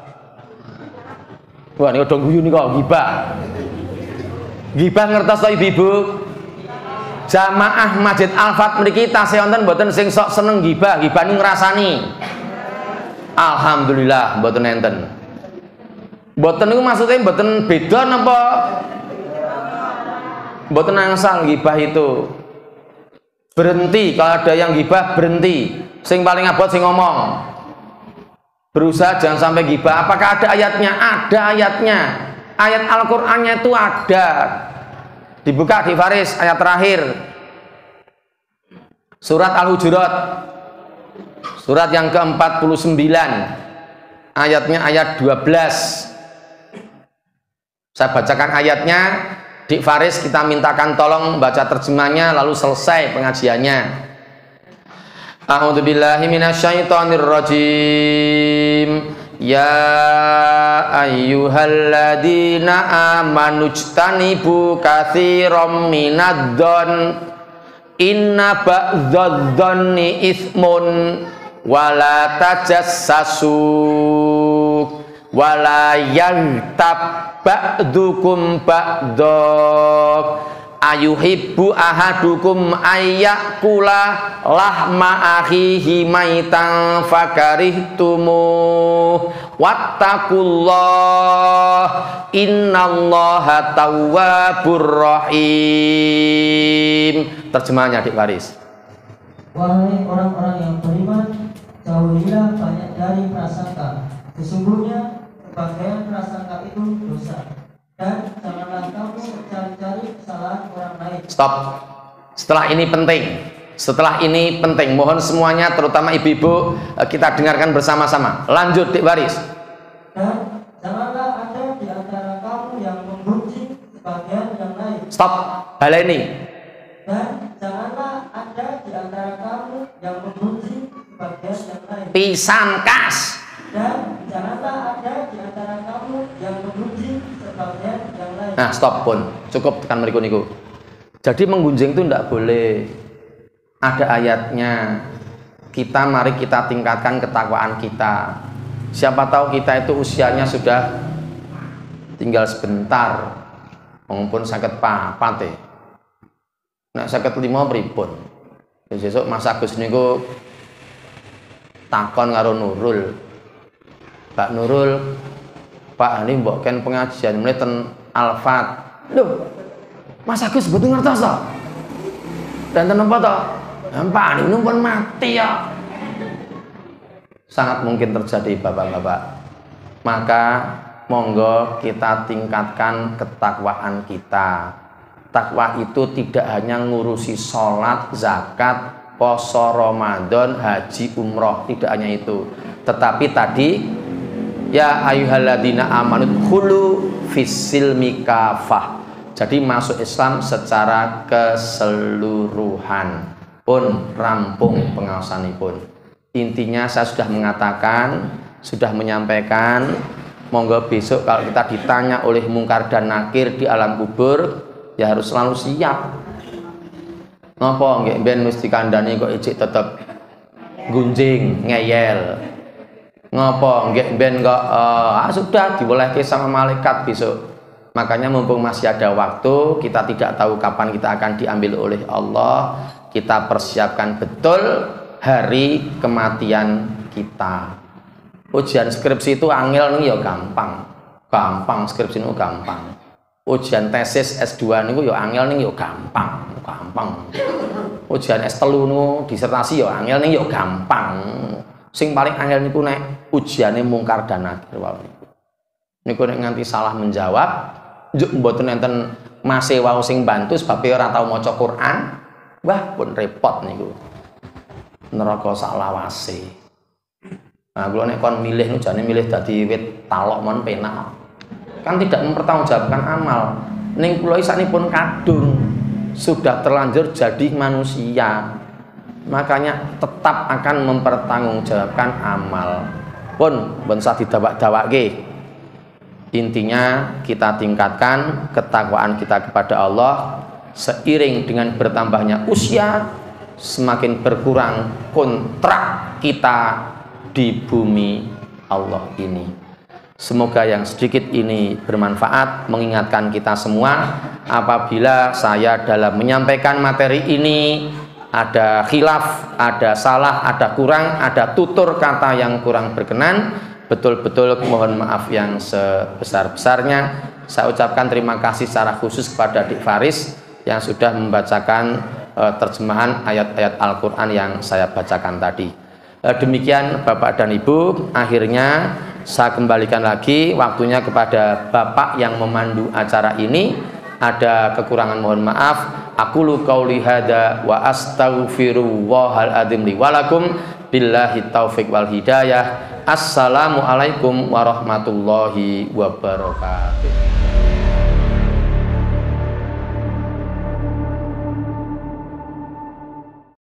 Wah, ini udah guyu nih kok, gibah. Gibah ngertos to Ibu? Jamaah Masjid Al-Fat mriki tasih wonten mboten sing sok seneng gibah, gibah niku ngrasani. Alhamdulillah mboten enten. Mboten niku maksudnya mboten beda napa? Mboten angsal gibah itu. Berhenti, kalau ada yang gibah berhenti. Sing paling abot sing ngomong. Berusaha jangan sampai gibah. Apakah ada ayatnya? Ada ayatnya. Ayat Al-Qur'annya itu ada. Dibuka di Faris ayat terakhir. Surat Al-Hujurat. Surat yang ke-49. Ayatnya ayat 12. Saya bacakan ayatnya. Di Faris kita mintakan tolong baca terjemahnya lalu selesai pengajiannya. A'udzubillahi minasyaitonirrajim. Ya ayyuhalladzina amanu ijtanibu katsiran minadh-dhon inna ba'dzadh-dhonni itsmun wala tajassasu wala yaghtab ba'dukum ba'dok ayuhibbu ahadukum ayyakula lahma akhihi maitan fakarihtumu wattaqullah innallaha tawwabur rahim. Terjemahannya Adik Faris. Wahai orang-orang yang beriman, jauhilah banyak dari prasangka. Sesungguhnya sebagian prasangka itu dosa. Dan janganlah kamu mencari-cari kesalahan orang lain. Stop. Setelah ini penting. Setelah ini penting. Mohon semuanya, terutama ibu-ibu, kita dengarkan bersama-sama. Lanjut, Dik Waris. Dan janganlah ada di antara kamu yang membenci sebagian yang lain. Stop. Baleni. Dan janganlah ada di antara kamu yang membenci sebagian yang lain. Pisan kas. Dan janganlah ada di antara kamu yang membenci sebagian yang lain. Nah, stop pun. Cukup tekan mriku niku. Jadi menggunjing itu tidak boleh. Ada ayatnya. Mari kita tingkatkan ketakwaan kita. Siapa tahu kita itu usianya sudah tinggal sebentar. Maupun sakit papat. Nek sakit 5 pripun. Besok Mas Agus niku takon karo Nurul. Pak Nurul, Pak ini mbok ken pengajian mulai ten Al-Fat. Loh, Mas Agus betul ngertos toh? Dan ten apa toh? Pak ini pun mati ya. Sangat mungkin terjadi Bapak-bapak. Maka monggo kita tingkatkan ketakwaan kita. Takwa itu tidak hanya ngurusi sholat, zakat, poso Ramadan, haji, umroh. Tidak hanya itu. Tetapi tadi ya ayyuhalladzina amanu khulu fis-silmi kafah. Jadi masuk Islam secara keseluruhan. Pun rampung pengaosanipun. Intinya saya sudah mengatakan, sudah menyampaikan, monggo besok kalau kita ditanya oleh mungkar dan nakir di alam kubur, ya harus selalu siap. Ngopo nggih ben mesti kandhane kok ijik tetep gunjing, ngeyel. Ngopo nggih ben kok sudah diwelehke sama malaikat besok. Makanya mumpung masih ada waktu, kita tidak tahu kapan kita akan diambil oleh Allah, kita persiapkan betul hari kematian kita. Ujian skripsi itu angel nih ya gampang. Gampang skripsi itu gampang. Ujian tesis S2 niku ya angel ning ya gampang. Ujian S3 niku disertasi ya angel ning ya gampang. Sing paling angel niku nek ujiane mungkar dan nakir wae niku. Niku nek nganti salah menjawab, njuk mboten enten mase wau sing bantu sebab ora tau maca Quran, wah pun repot niku. Neraka sak lawase. Nah, kula nek kon milih niku jane milih dadi wit talok mon penak. Kan tidak mempertanggungjawabkan amal. Ning kula isanipun kadung sudah terlanjur jadi manusia. Makanya tetap akan mempertanggungjawabkan amal. Pun ben usah didawak-dawakke. Intinya kita tingkatkan ketakwaan kita kepada Allah. Seiring dengan bertambahnya usia, semakin berkurang kontrak kita di bumi Allah ini. Semoga yang sedikit ini bermanfaat, mengingatkan kita semua apabila saya dalam menyampaikan materi ini ada khilaf, ada salah, ada kurang, ada tutur kata yang kurang berkenan, betul-betul mohon maaf yang sebesar-besarnya. Saya ucapkan terima kasih secara khusus kepada Dik Faris yang sudah membacakan terjemahan ayat-ayat Al-Quran yang saya bacakan tadi. Demikian Bapak dan Ibu, akhirnya saya kembalikan lagi waktunya kepada Bapak yang memandu acara ini. Ada kekurangan mohon maaf. Aqulu qauli hadza wa astaghfirullahal adzim li wa lakum, billahi taufik wal hidayah. Assalamualaikum warahmatullahi wabarakatuh.